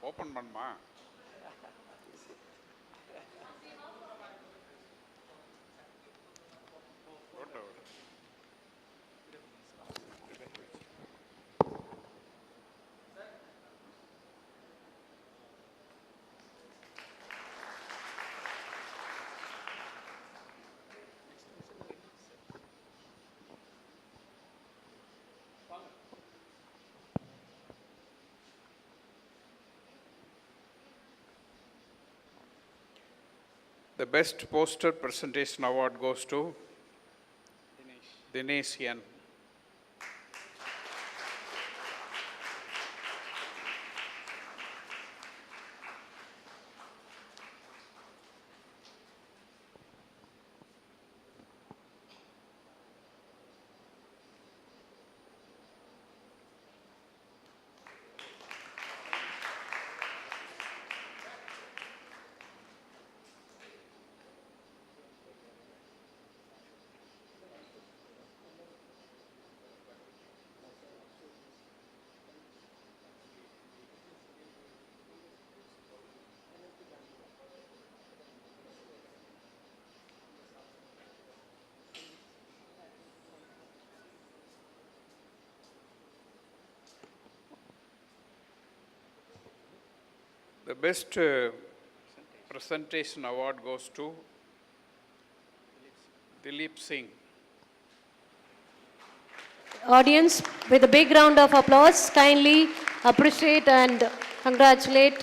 Open பண்ணுமா? The Best Poster Presentation Award goes to Dinesh N. The Best Presentation Award goes to Dilip Singh. Audience, with a big round of applause, kindly appreciate and congratulate.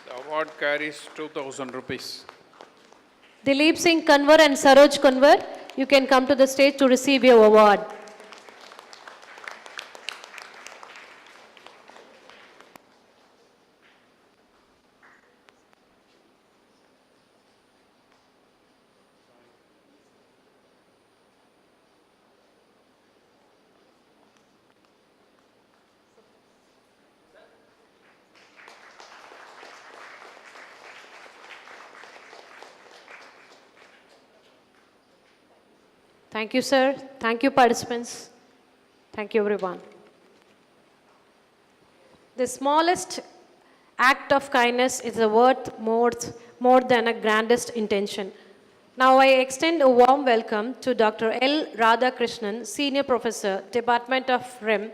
The award carries 2,000 rupees. Dilip Singh Kanwar and Saroj Kanwar, you can come to the stage to receive your award. Thank you, sir. Thank you, participants. Thank you, everyone. The smallest Act of kindness is a worth more than a grandest intention. Now I extend a warm welcome to Dr. L. Radhakrishnan, Senior Professor, Department of REM.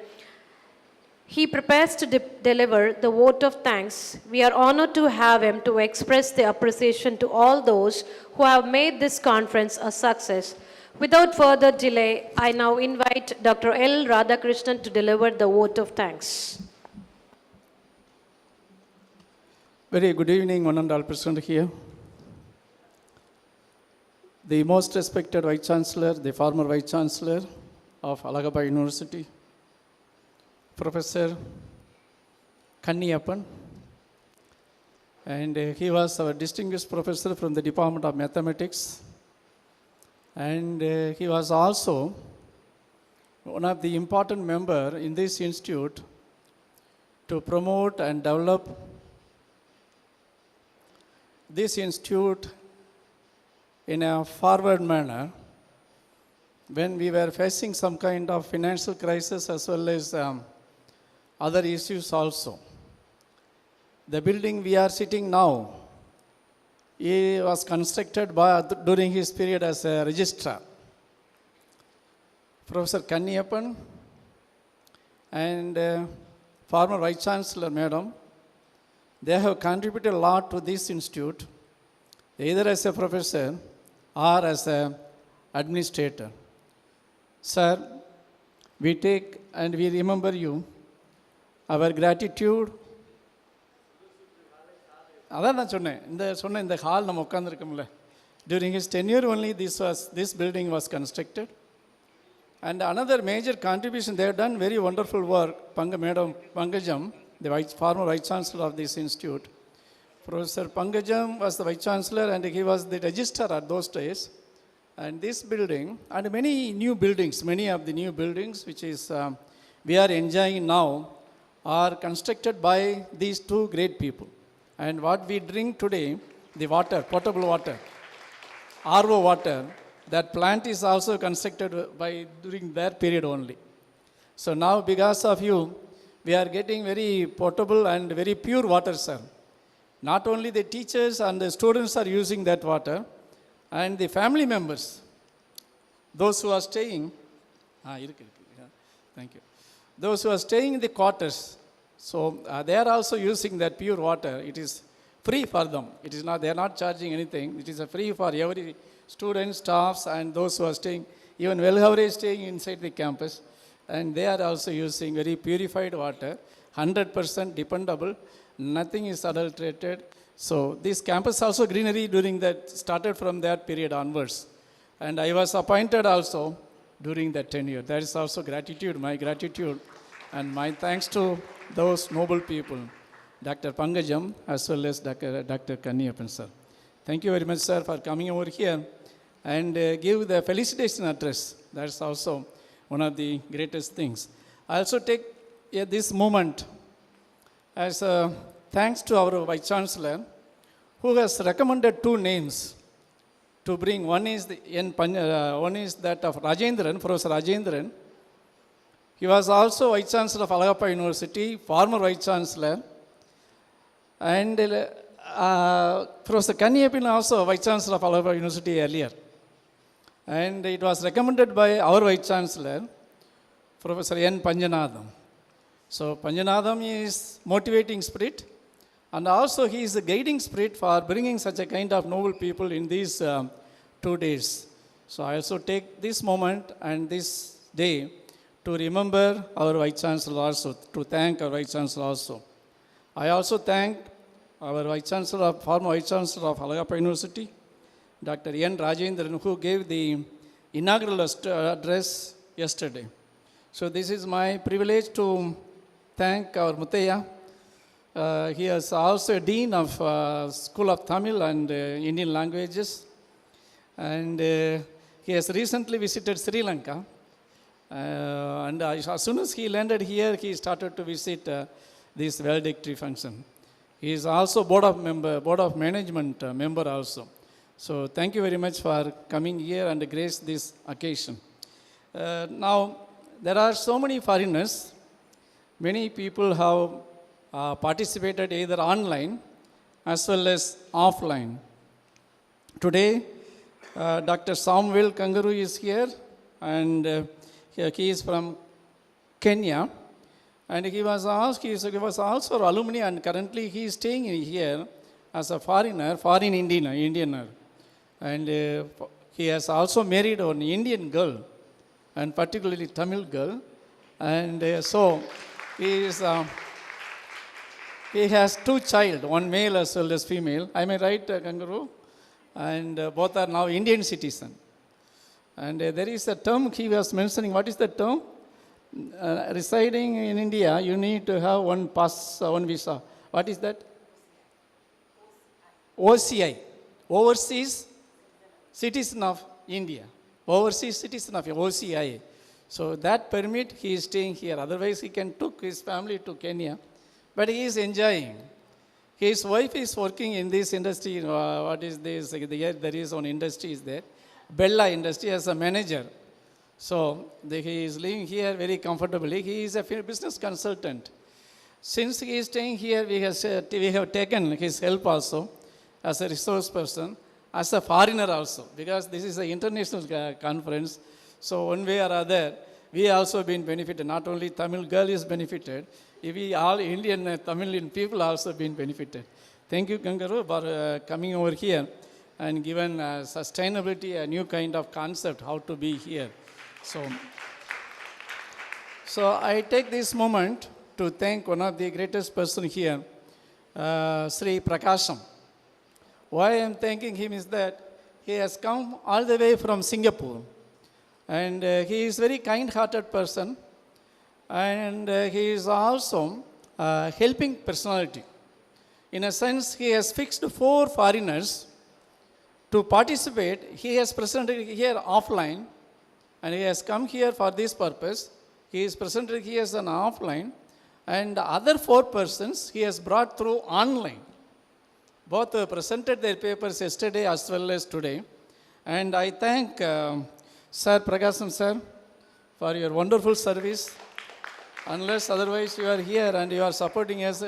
He prepares to deliver the vote of thanks. We are honored to have him to express the appreciation to all those who have made this conference a success. Without further delay, I now invite Dr. L. Radhakrishnan to deliver the vote of thanks. Very good evening, one and all present here. The most respected Vice Chancellor, the former Vice Chancellor of Alagappa University, Professor Kanniyappan, and he was our distinguished professor from the Department of Mathematics, and he was also one of the important members in this institute to promote and develop this institute in a forward manner when we were facing some kind of financial crisis as well as other issues also. The building we are sitting now, it was constructed during his period as a registrar. Professor Kanniyappan and former Vice Chancellor Madam, they have contributed a lot to this institute, either as a professor or as an administrator. Sir, we take and we remember you. Our gratitude. அதான் நான் சொன்னேன் இந்த hall நம்ம உட்கார்ந்திருக்கோம்ல, during his tenure only this building was constructed. And another major contribution, they have done very wonderful work. Madam Pangajam, the former Vice Chancellor of this institute. Professor Pangajam was the Vice Chancellor and he was the registrar at those days. And this building and many of the new buildings which is we are enjoying now are constructed by these two great people. And what we drink today, the water, potable water, RO water, that plant is also constructed during their period only. So now because of you, we are getting very potable and very pure water, sir. Not only the teachers and the students are using that water, and the family members, those who are staying, thank you. Those who are staying in the quarters, so they are also using that pure water. It is free for them. It is not, they are not charging anything. It is free for every student, staffs, and those who are staying. Even Welhowre is staying inside the campus, and they are also using very purified water, 100% dependable. Nothing is adulterated. So this campus also greenery during that started from that period onwards. And I was appointed also during that tenure. That is also gratitude, my gratitude. And my thanks to those noble people, Dr. Pangajam as well as Dr. Kanniyappan, sir. Thank you very much, sir, for coming over here and give the felicitation address. That's also one of the greatest things. I also take this moment as thanks to our Vice Chancellor, who has recommended two names to bring. One is that of Rajendran, Professor Rajendran. He was also Vice Chancellor of Alagappa University, former Vice Chancellor. And Professor Kanniyappan also Vice Chancellor of Alagappa University earlier. And it was recommended by our Vice Chancellor, Professor N. Panjanadam. So Panjanadam is motivating spirit, and also he is a guiding spirit for bringing such a kind of noble people in these 2 days. So I also take this moment and this day to remember our Vice Chancellor also, to thank our Vice Chancellor also. I also thank our Vice Chancellor, former Vice Chancellor of Alagappa University, Dr. N. Rajendran, who gave the inaugural address yesterday. So this is my privilege to thank our Muthaiya. He is also a dean of School of Tamil and Indian languages. And he has recently visited Sri Lanka. And as soon as he landed here, he started to visit this valedictory function. He is also board of management member also. So thank you very much for coming here and grace this occasion. Now, there are so many foreigners. Many people have participated either online as well as offline. Today, Dr. Samuel Kangaroo is here, and he is from Kenya. And he was also an alumni, and currently he is staying here as a foreign Indianer. And he has also married an Indian girl, and particularly Tamil girl. And so he has two children, one male as well as female. Am I right, Kangaroo? And both are now Indian citizen. And there is a term he was mentioning. What is the term? Residing in India, you need to have one visa. What is that? OCI, Overseas Citizen of India. Overseas Citizen of OCI. So that permit, he is staying here. Otherwise, he can took his family to Kenya. But he is enjoying. His wife is working in this industry. What is this? There is one industry is there. Bella industry as a manager. So he is living here very comfortably. He is a business consultant. Since he is staying here, we have taken his help also as a resource person, as a foreigner also, because this is an international conference. So one way or other, we also been benefited. Not only Tamil girl is benefited, we all Indian Tamilian people also been benefited. Thank you, Kangaroo, for coming over here and given sustainability, a new kind of concept, how to be here. So I take this moment to thank one of the greatest person here, Sri Prakasham. Why I am thanking him is that he has come all the way from Singapore. And he is very kind-hearted person. And he is also a helping personality. In a sense, he has fixed 4 foreigners to participate. He has presented here offline, and he has come here for this purpose. He is presented here as an offline, and the other 4 persons he has brought through online. Both presented their papers yesterday as well as today. And I thank Sir Prakasam sir for your wonderful service. Unless otherwise you are here and you are supporting us,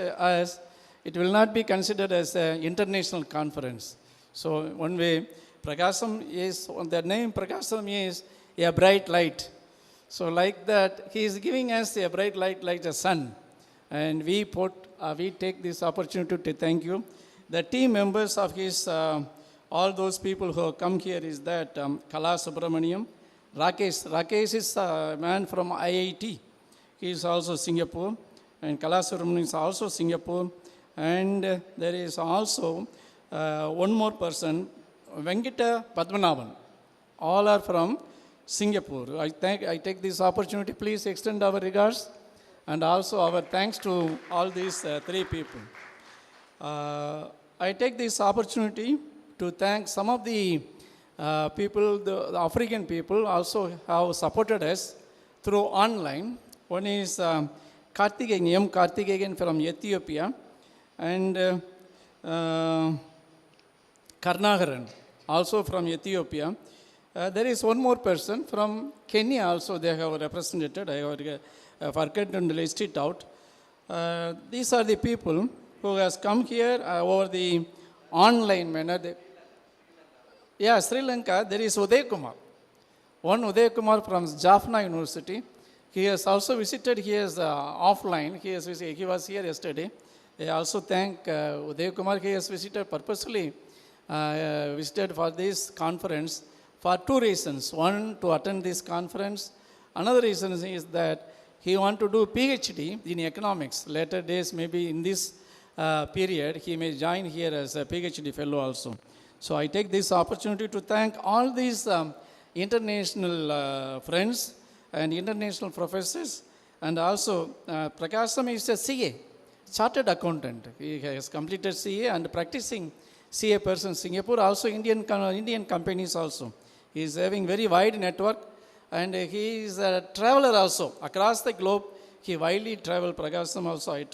it will not be considered as an international conference. So one way, Prakasam is, the name Prakasam is a bright light. So like that, he is giving us a bright light like the sun. And we take this opportunity to thank you. The team members of his, all those people who have come here is that Kala Subramaniam, Rakesh is a man from IIT. He is also Singapore, and Kala Subramaniam is also Singapore. And there is also one more person, Venkata Padmanabhan. All are from Singapore. I take this opportunity, please extend our regards and also our thanks to all these 3 people. I take this opportunity to thank some of the people, the African people also have supported us through online. One is Karthikeyan from Ethiopia, and Karnagaran also from Ethiopia. There is one more person from Kenya also they have represented. I have forgotten to list it out. These are the people who has come here over the online manner. Sri Lanka, there is Uday Kumar. One Uday Kumar from Jaffna University. He has also visited here offline. He was here yesterday. I also thank Uday Kumar. He has visited purposely, visited for this conference for 2 reasons. One, to attend this conference. Another reason is that he wants to do PhD in economics. Later days, maybe in this period, he may join here as a PhD fellow also. So I take this opportunity to thank all these international friends and international professors. And also, Prakasam is a CA, Chartered Accountant. He has completed CA and practicing CA person in Singapore, also Indian companies also. He is having very wide network, and he is a traveler also. Across the globe, he widely travel. Prakasam also, he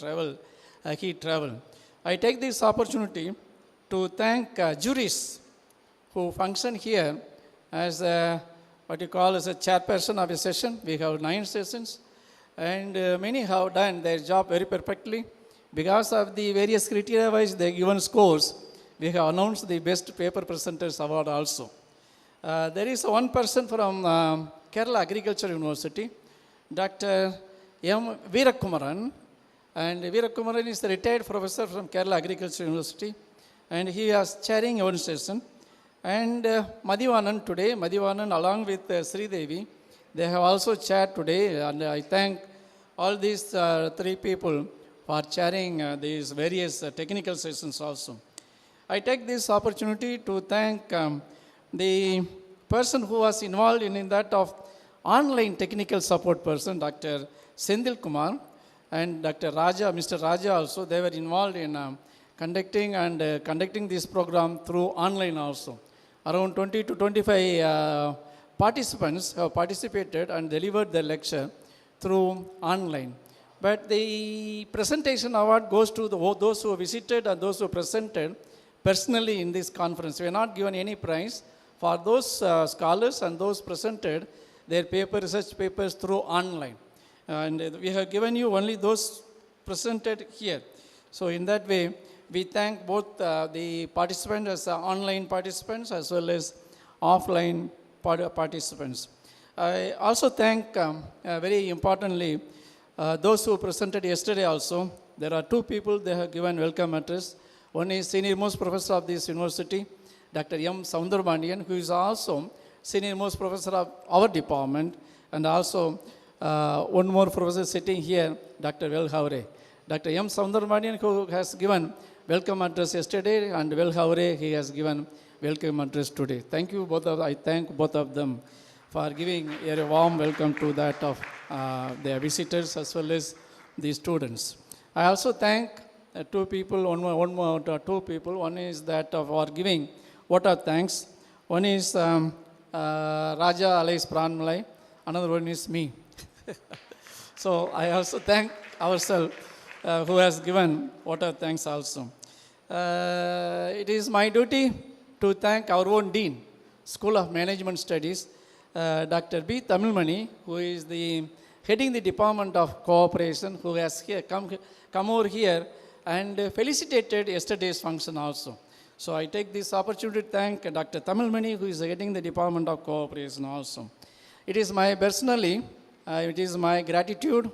travel. I take this opportunity to thank juries who function here as what you call as a chairperson of a session. We have 9 sessions, and many have done their job very perfectly. Because of the various criteria wise they given scores, we have announced the best paper presenters award also. There is one person from Kerala Agriculture University, Dr. M. Veerakumaran, and Veerakumaran is the retired professor from Kerala Agriculture University, and he is chairing one session. And Madhivanan today, Madhivanan along with Sri Devi, they have also chaired today, and I thank all these three people for chairing these various technical sessions also. I take this opportunity to thank the person who was involved in that of online technical support person, Dr. Sendil Kumar, and Dr. Raja, Mr. Raja also. They were involved in conducting this program through online also. Around 20 to 25 participants have participated and delivered their lecture through online. But the presentation award goes to those who visited and those who presented personally in this conference. We are not given any prize for those scholars and those presented their research papers through online. And we have given you only those presented here. So in that way, we thank both the participants as online participants as well as offline participants. I also thank very importantly those who presented yesterday also. There are two people they have given welcome address. One is senior most professor of this university, Dr. M. Soundarbandian, who is also senior most professor of our department, and also one more professor sitting here, Dr. Velhavre. Dr. M. Soundarbandian, who has given welcome address yesterday, and Velhavre, he has given welcome address today. Thank you both I thank both of them for giving a warm welcome to that of their visitors as well as the students. I also thank two people, two people. One is that for giving vote of thanks. One is Raja Alais Pranmalai. Another one is me. So I also thank ourselves who has given vote of thanks also. It is my duty to thank our own Dean, School of Management Studies, Dr. B. Tamilmani, who is heading the Department of Cooperation, who has come over here and felicitated yesterday's function also. So I take this opportunity to thank Dr. Tamilmani, who is heading the Department of Cooperation also. It is my personally, it is my gratitude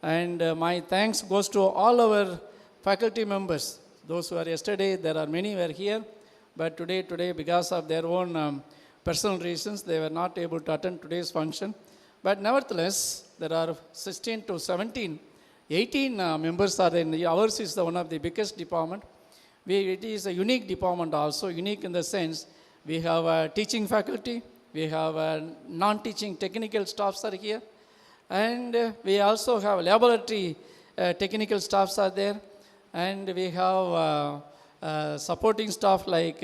and my thanks goes to all our faculty members. Those who are yesterday, there are many were here, but today because of their own personal reasons, they were not able to attend today's function. But nevertheless, there are 16 to 17, 18 members are in ours is one of the biggest department. It is a unique department also, unique in the sense we have a teaching faculty, we have a non-teaching technical staffs are here, and we also have laboratory technical staffs are there, and we have supporting staff like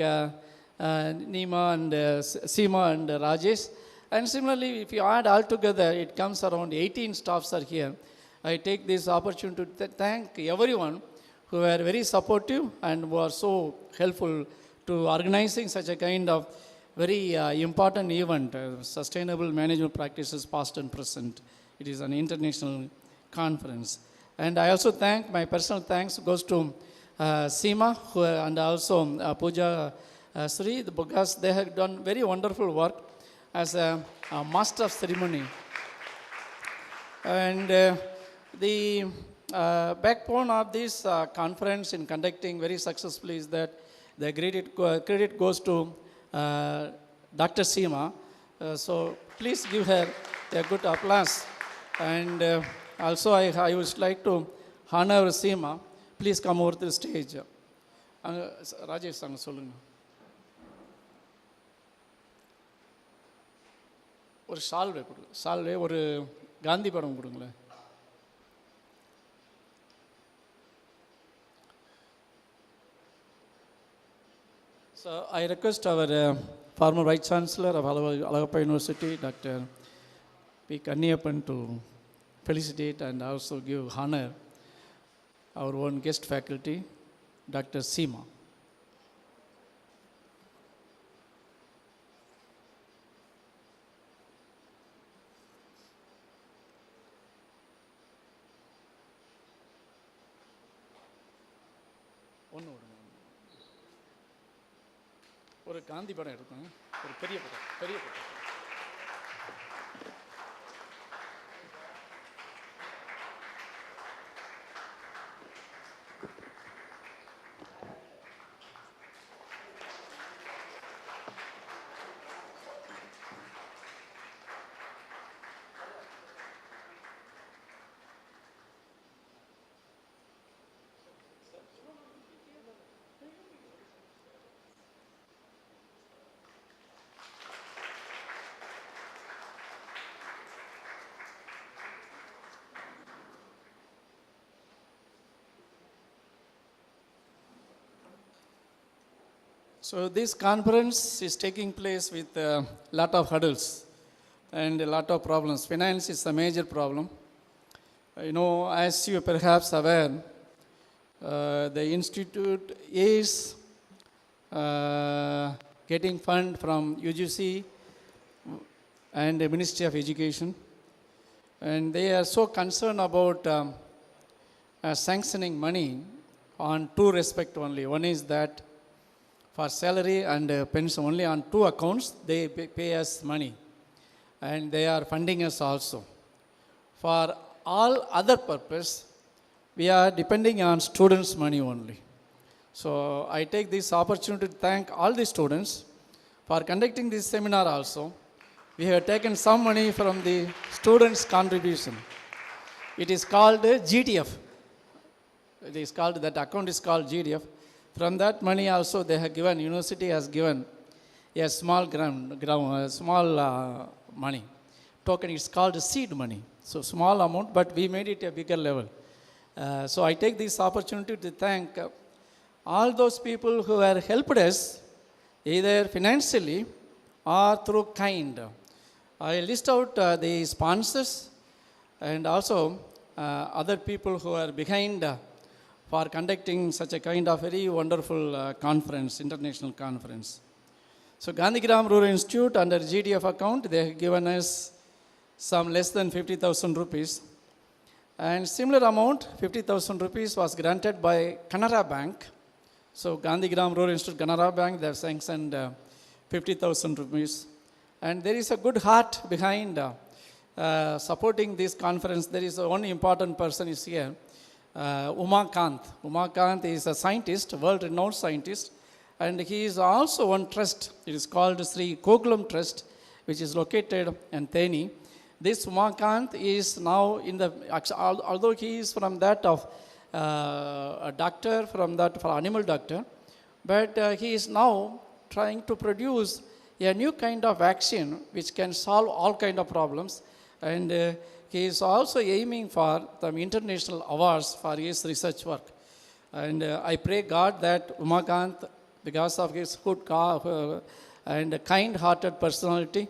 Nima and Seema and Rajesh. And similarly, if you add all together, it comes around 18 staffs are here. I take this opportunity to thank everyone who were very supportive and who are so helpful to organizing such a kind of very important event, Sustainable Management Practices Past and Present. It is an international conference. And I also thank, my personal thanks goes to Seema and also Pooja Sri, because they have done very wonderful work as a master of ceremony. And the backbone of this conference in conducting very successfully is that the credit goes to Dr. Seema. So please give her a good applause. And also I would like to honor Seema. Please come over to the stage. Rajesh Sang Solunga. ஒரு சால்வே ஒரு காந்தி படம் கொடுங்களேன். So I request our former Vice Chancellor of Alagappa University, Dr. P. Kanniappan, to felicitate and also give honor our own guest faculty, Dr. Seema. ஒன்று விடுங்க. ஒரு காந்தி படம் எடுக்கும், ஒரு பெரிய படம், பெரிய படம். So this conference is taking place with a lot of hurdles and a lot of problems. Finance is a major problem. As you are perhaps aware, the institute is getting fund from UGC and the Ministry of Education, and they are so concerned about sanctioning money on two respects only. One is that for salary and pension, only on two accounts they pay us money, and they are funding us also. For all other purpose, we are depending on students' money only. So I take this opportunity to thank all the students for conducting this seminar also. We have taken some money from the students' contribution. It is called GDF. It is called, that account is called GDF. From that money also they have given, university has given a small money. Token, it's called seed money. So small amount, but we made it a bigger level. So I take this opportunity to thank all those people who have helped us either financially or through kind. I list out the sponsors and also other people who are behind for conducting such a kind of very wonderful conference, international conference. So Gandhigram Rural Institute under GDF account, they have given us some less than 50,000 rupees. And similar amount, 50,000 rupees was granted by Canara Bank. So Gandhigram Rural Institute, Canara Bank, they have sanctioned 50,000 rupees. And there is a good heart behind supporting this conference. There is one important person is here. Umakant. Umakant is a scientist, world-renowned scientist, and he is also one trust. It is called Sri Kokulam Trust, which is located in Theni. This Umakant is now in the, although he is from that of a doctor, from that for animal doctor, but he is now trying to produce a new kind of vaccine which can solve all kind of problems, and he is also aiming for some international awards for his research work. And I pray God that Umakant, because of his good and kind-hearted personality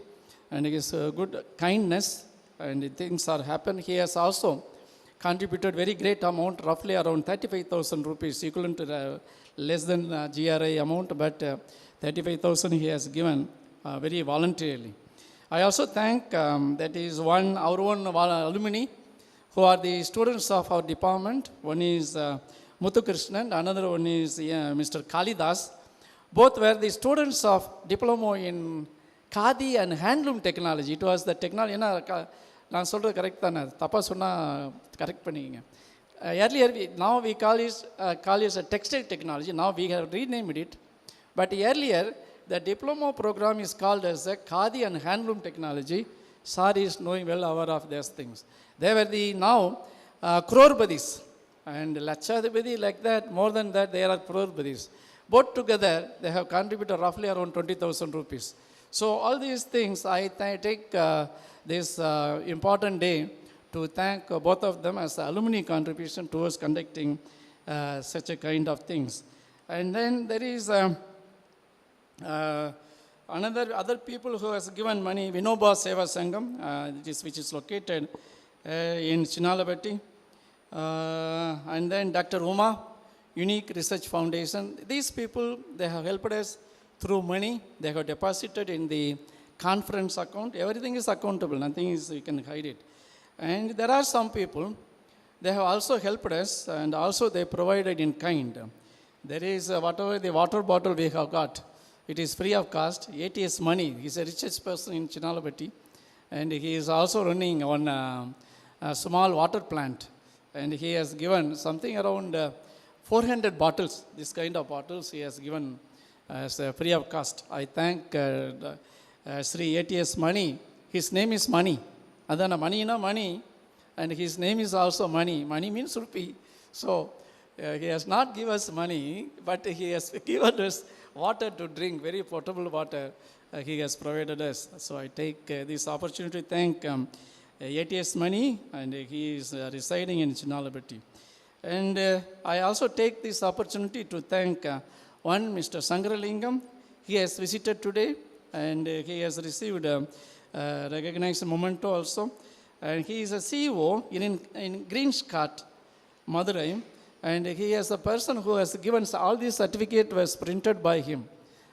and his good kindness, and things are happening. He has also contributed very great amount, roughly around 35,000 rupees, equivalent to less than GRI amount, but 35,000 he has given very voluntarily. I also thank that is our own alumni who are the students of our department. One is Muthu Krishnan, another one is Mr. Kalidas. Both were the students of diploma in Khadi and handloom technology. It was the technology. நான் சொல்கிறது correct தானே, தப்பாக சொன்னால் correct பண்ணிக்கங்க. Earlier, now we call it a textile technology. Now we have renamed it. But earlier, the diploma program is called as a Khadi and handloom technology. Sari is knowing well aware of these things. They were the now Crorepathi's and Lachadipati like that. More than that, they are Crorepathi's. Both together, they have contributed roughly around 20,000 rupees. So all these things, I take this important day to thank both of them as alumni contribution towards conducting such a kind of things. And then there is other people who has given money. Vinoba Seva Sangam, which is located in Chinalabati. And then Dr. Uma, Unique Research Foundation. These people, they have helped us through money. They have deposited in the conference account. Everything is accountable. Nothing is, you can hide it. And there are some people, they have also helped us, and also they provided in kind. There is whatever the water bottle we have got, it is free of cost. ATS money, he is the richest person in Chinalapatti, and he is also running on a small water plant, and he has given something around 400 bottles, this kind of bottles he has given as free of cost. I thank Sri ATS Money. His name is Money. Adana Money na Money, and his name is also Money. Money means rupee. So he has not given us money, but he has given us water to drink, very potable water he has provided us. So I take this opportunity to thank ATS Money, and he is residing in Chinalapatti. And I also take this opportunity to thank one Mr. Sangaralingam. He has visited today, and he has received a recognized memento also. And he is a CEO in Greenscott, Madurai. And he is a person who has given all these certificate was printed by him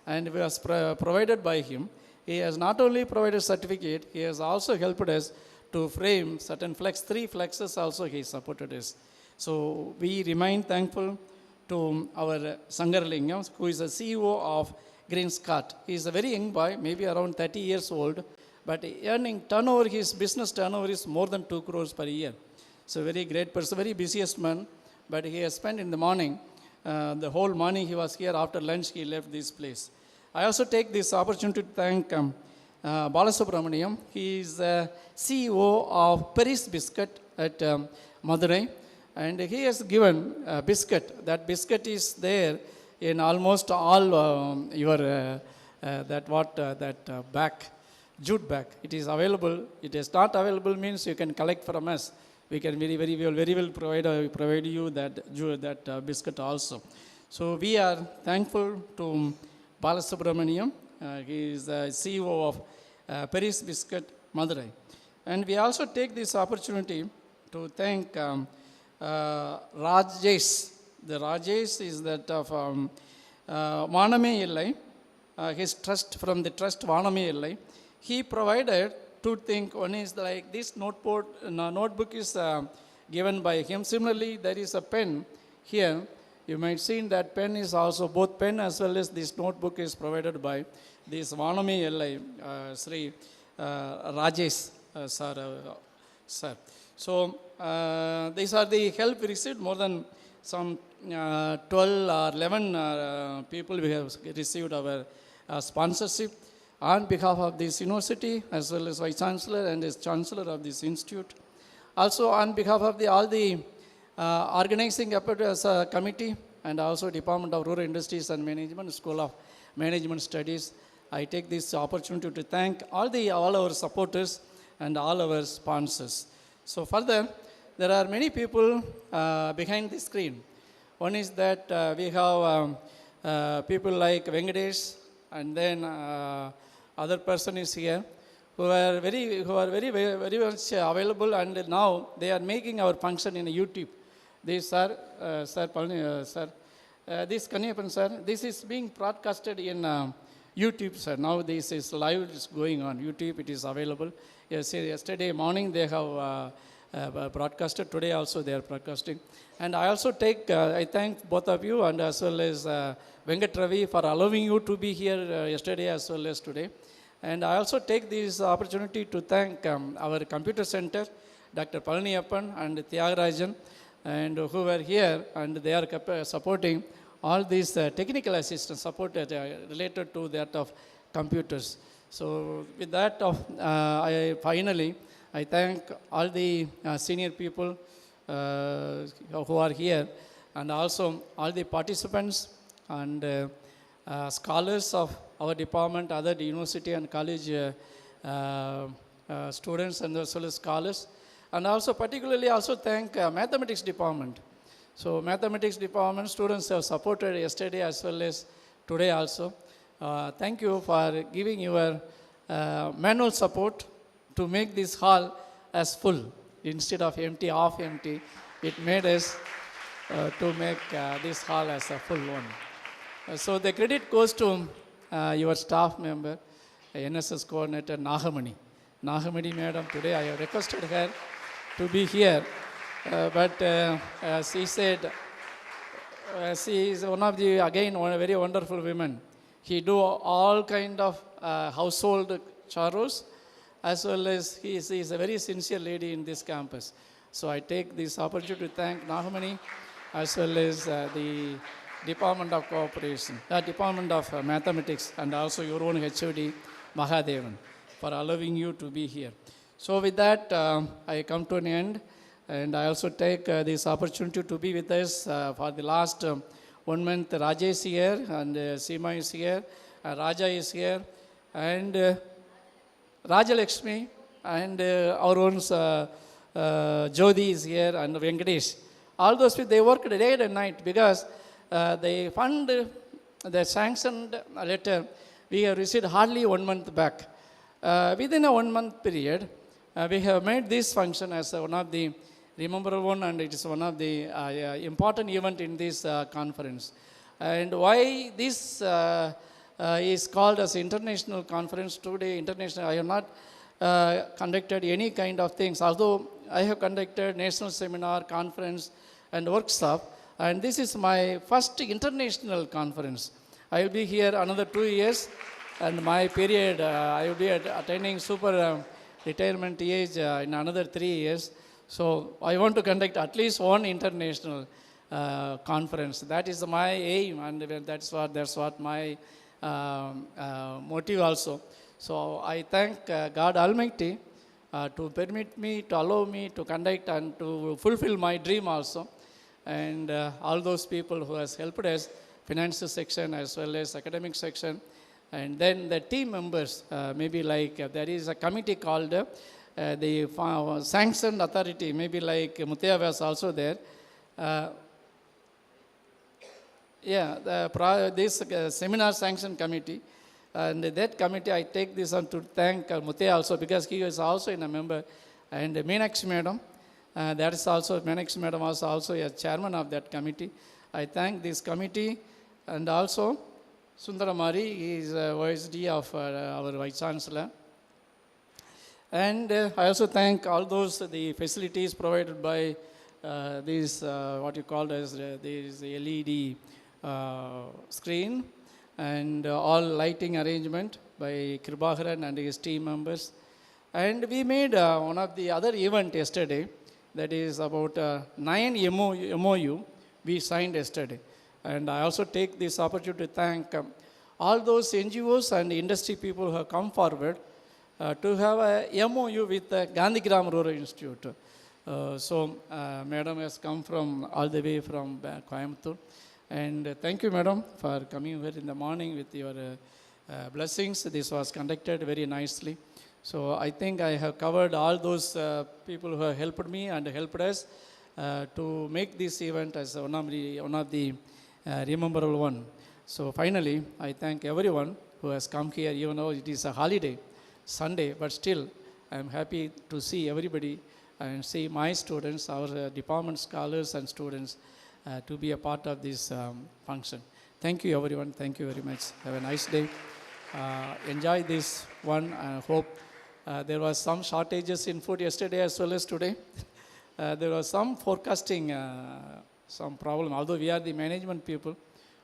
and was provided by him. He has not only provided certificate, he has also helped us to frame certain flex, 3 flexes also he supported us. So we remain thankful to our Sangaralingam, who is a CEO of Greenscott. He is a very young boy, maybe around 30 years old, but earning turnover, his business turnover is more than 2 crores per year. So very great person, very busiest man, but he has spent in the morning, the whole morning he was here. After lunch he left this place. I also take this opportunity to thank Balasubramaniam. He is the CEO of Paris Biscuit at Madurai, and he has given a biscuit. That biscuit is there in almost all your bag, jute bag. It is available. It is not available means you can collect from us. We can very well provide you that biscuit also. So we are thankful to Balasubramaniam. He is the CEO of Paris Biscuit, Madurai. And we also take this opportunity to thank Rajesh. The Rajesh is that of Vaname Illai, his trust, from the trust Vaname Illai. He provided 2 things. One is like this notebook is given by him. Similarly, there is a pen here. You might see that pen is also, both pen as well as this notebook is provided by this Vaname Illai, Sri Rajesh sir. So these are the help we received. More than some 12 or 11 people we have received our sponsorship on behalf of this university, as well as Vice Chancellor and as Chancellor of this institute. Also on behalf of all the organizing committee, and also Department of Rural Industries and Management, School of Management Studies, I take this opportunity to thank all our supporters and all our sponsors. So further, there are many people behind the screen. One is that we have people like Venkatesh, and then other person is here, who are very much available, and now they are making our function in YouTube. This sir, this Kanyapan sir, this is being broadcasted in YouTube, sir. Now this is live, it's going on YouTube, it is available. Yes, yesterday morning they have broadcasted, today also they are broadcasting. And I also I thank both of you, and as well as Venkat Ravi for allowing you to be here yesterday as well as today. And I also take this opportunity to thank our computer center, Dr. Palaniyappan and Tyagarajan, and who were here, and they are supporting all these technical assistance support related to that of computers. So with that, I thank all the senior people who are here, and also all the participants and scholars of our department, other university and college students, and as well as scholars. And also particularly also thank mathematics department. So mathematics department students have supported yesterday as well as today also. Thank you for giving your manual support to make this hall as full instead of empty, half empty. It made us to make this hall as a full one. So the credit goes to your staff member, NSS coordinator Nagamani. Nagamani madam, today I have requested her to be here, but as he said, she is one of the, again, one very wonderful women. He do all kind of household chores, as well as he is a very sincere lady in this campus. So I take this opportunity to thank Nahamani, as well as the Department of Cooperation, Department of Mathematics, and also your own HOD, Mahadevan, for allowing you to be here. So with that, I come to an end, and I also take this opportunity to be with us for the last 1 month. Rajesh is here, and Seema is here, Raja is here, and Raja Lakshmi, and our own Jyoti is here, and Venkatesh. All those people, they worked day and night because they fund the sanctioned letter we have received hardly 1 month back. Within a 1 month period, we have made this function as one of the rememberable one, and it is one of the important event in this conference. And why this is called as international conference today, international, I have not conducted any kind of things, although I have conducted national seminar, conference, and workshop, and this is my first international conference. I will be here another 2 years, and my period, I will be attending super retirement age in another 3 years. So I want to conduct at least one international conference. That is my aim, and that's what my motive also. So I thank God Almighty to permit me, to allow me to conduct and to fulfill my dream also. And all those people who has helped us, finance section as well as academic section, and then the team members, maybe like there is a committee called the sanctioned authority, maybe like Muthia was also there. This seminar sanction committee, and that committee, I take this on to thank Muthia also, because he is also in a member, and Meenakshi madam, that is also, Meenakshi madam was also a chairman of that committee. I thank this committee, and also Sundaramari, he is OSD of our Vice Chancellor. And I also thank all those, the facilities provided by these, what you call as this LED screen, and all lighting arrangement by Kribakaran and his team members. And we made one of the other event yesterday, that is about 9 MOU we signed yesterday. And I also take this opportunity to thank all those NGOs and industry people who have come forward to have a MOU with the Gandhigram Rural Institute. Madam has come from all the way from Coimbatore. And thank you, madam, for coming here in the morning with your blessings. This was conducted very nicely. So I think I have covered all those people who have helped me and helped us to make this event as one of the rememberable one. So finally, I thank everyone who has come here, even though it is a holiday, Sunday, but still I am happy to see everybody and see my students, our department scholars and students to be a part of this function. Thank you, everyone. Thank you very much. Have a nice day. Enjoy this one. I hope there was some shortages in food yesterday as well as today. There was some forecasting, some problem, although we are the management people,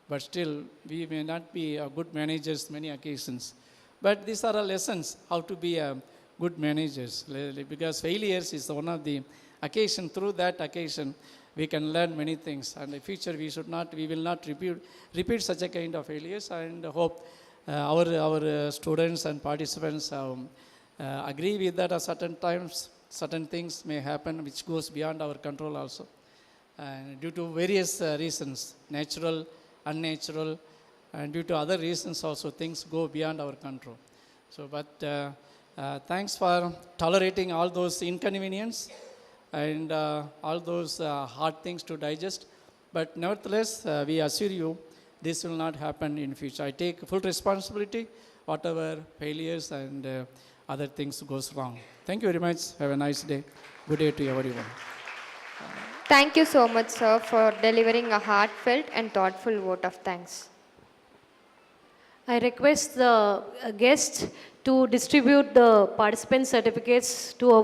but still we may not be good managers many occasions. But these are lessons how to be good managers, because failures is one of the occasion. Through that occasion, we can learn many things, and in the future we will not repeat such a kind of failures. And hope our students and participants agree with that. At certain times, certain things may happen which goes beyond our control also, and due to various reasons, natural, unnatural, and due to other reasons also, things go beyond our control. So, but thanks for tolerating all those inconvenience and all those hard things to digest. But nevertheless, we assure you, this will not happen in future. I take full responsibility, whatever failures and other things goes wrong. Thank you very much. Have a nice day. Good day to everyone. Thank you so much, sir, for delivering a heartfelt and thoughtful vote of thanks. I request the guest to distribute the participant certificates to our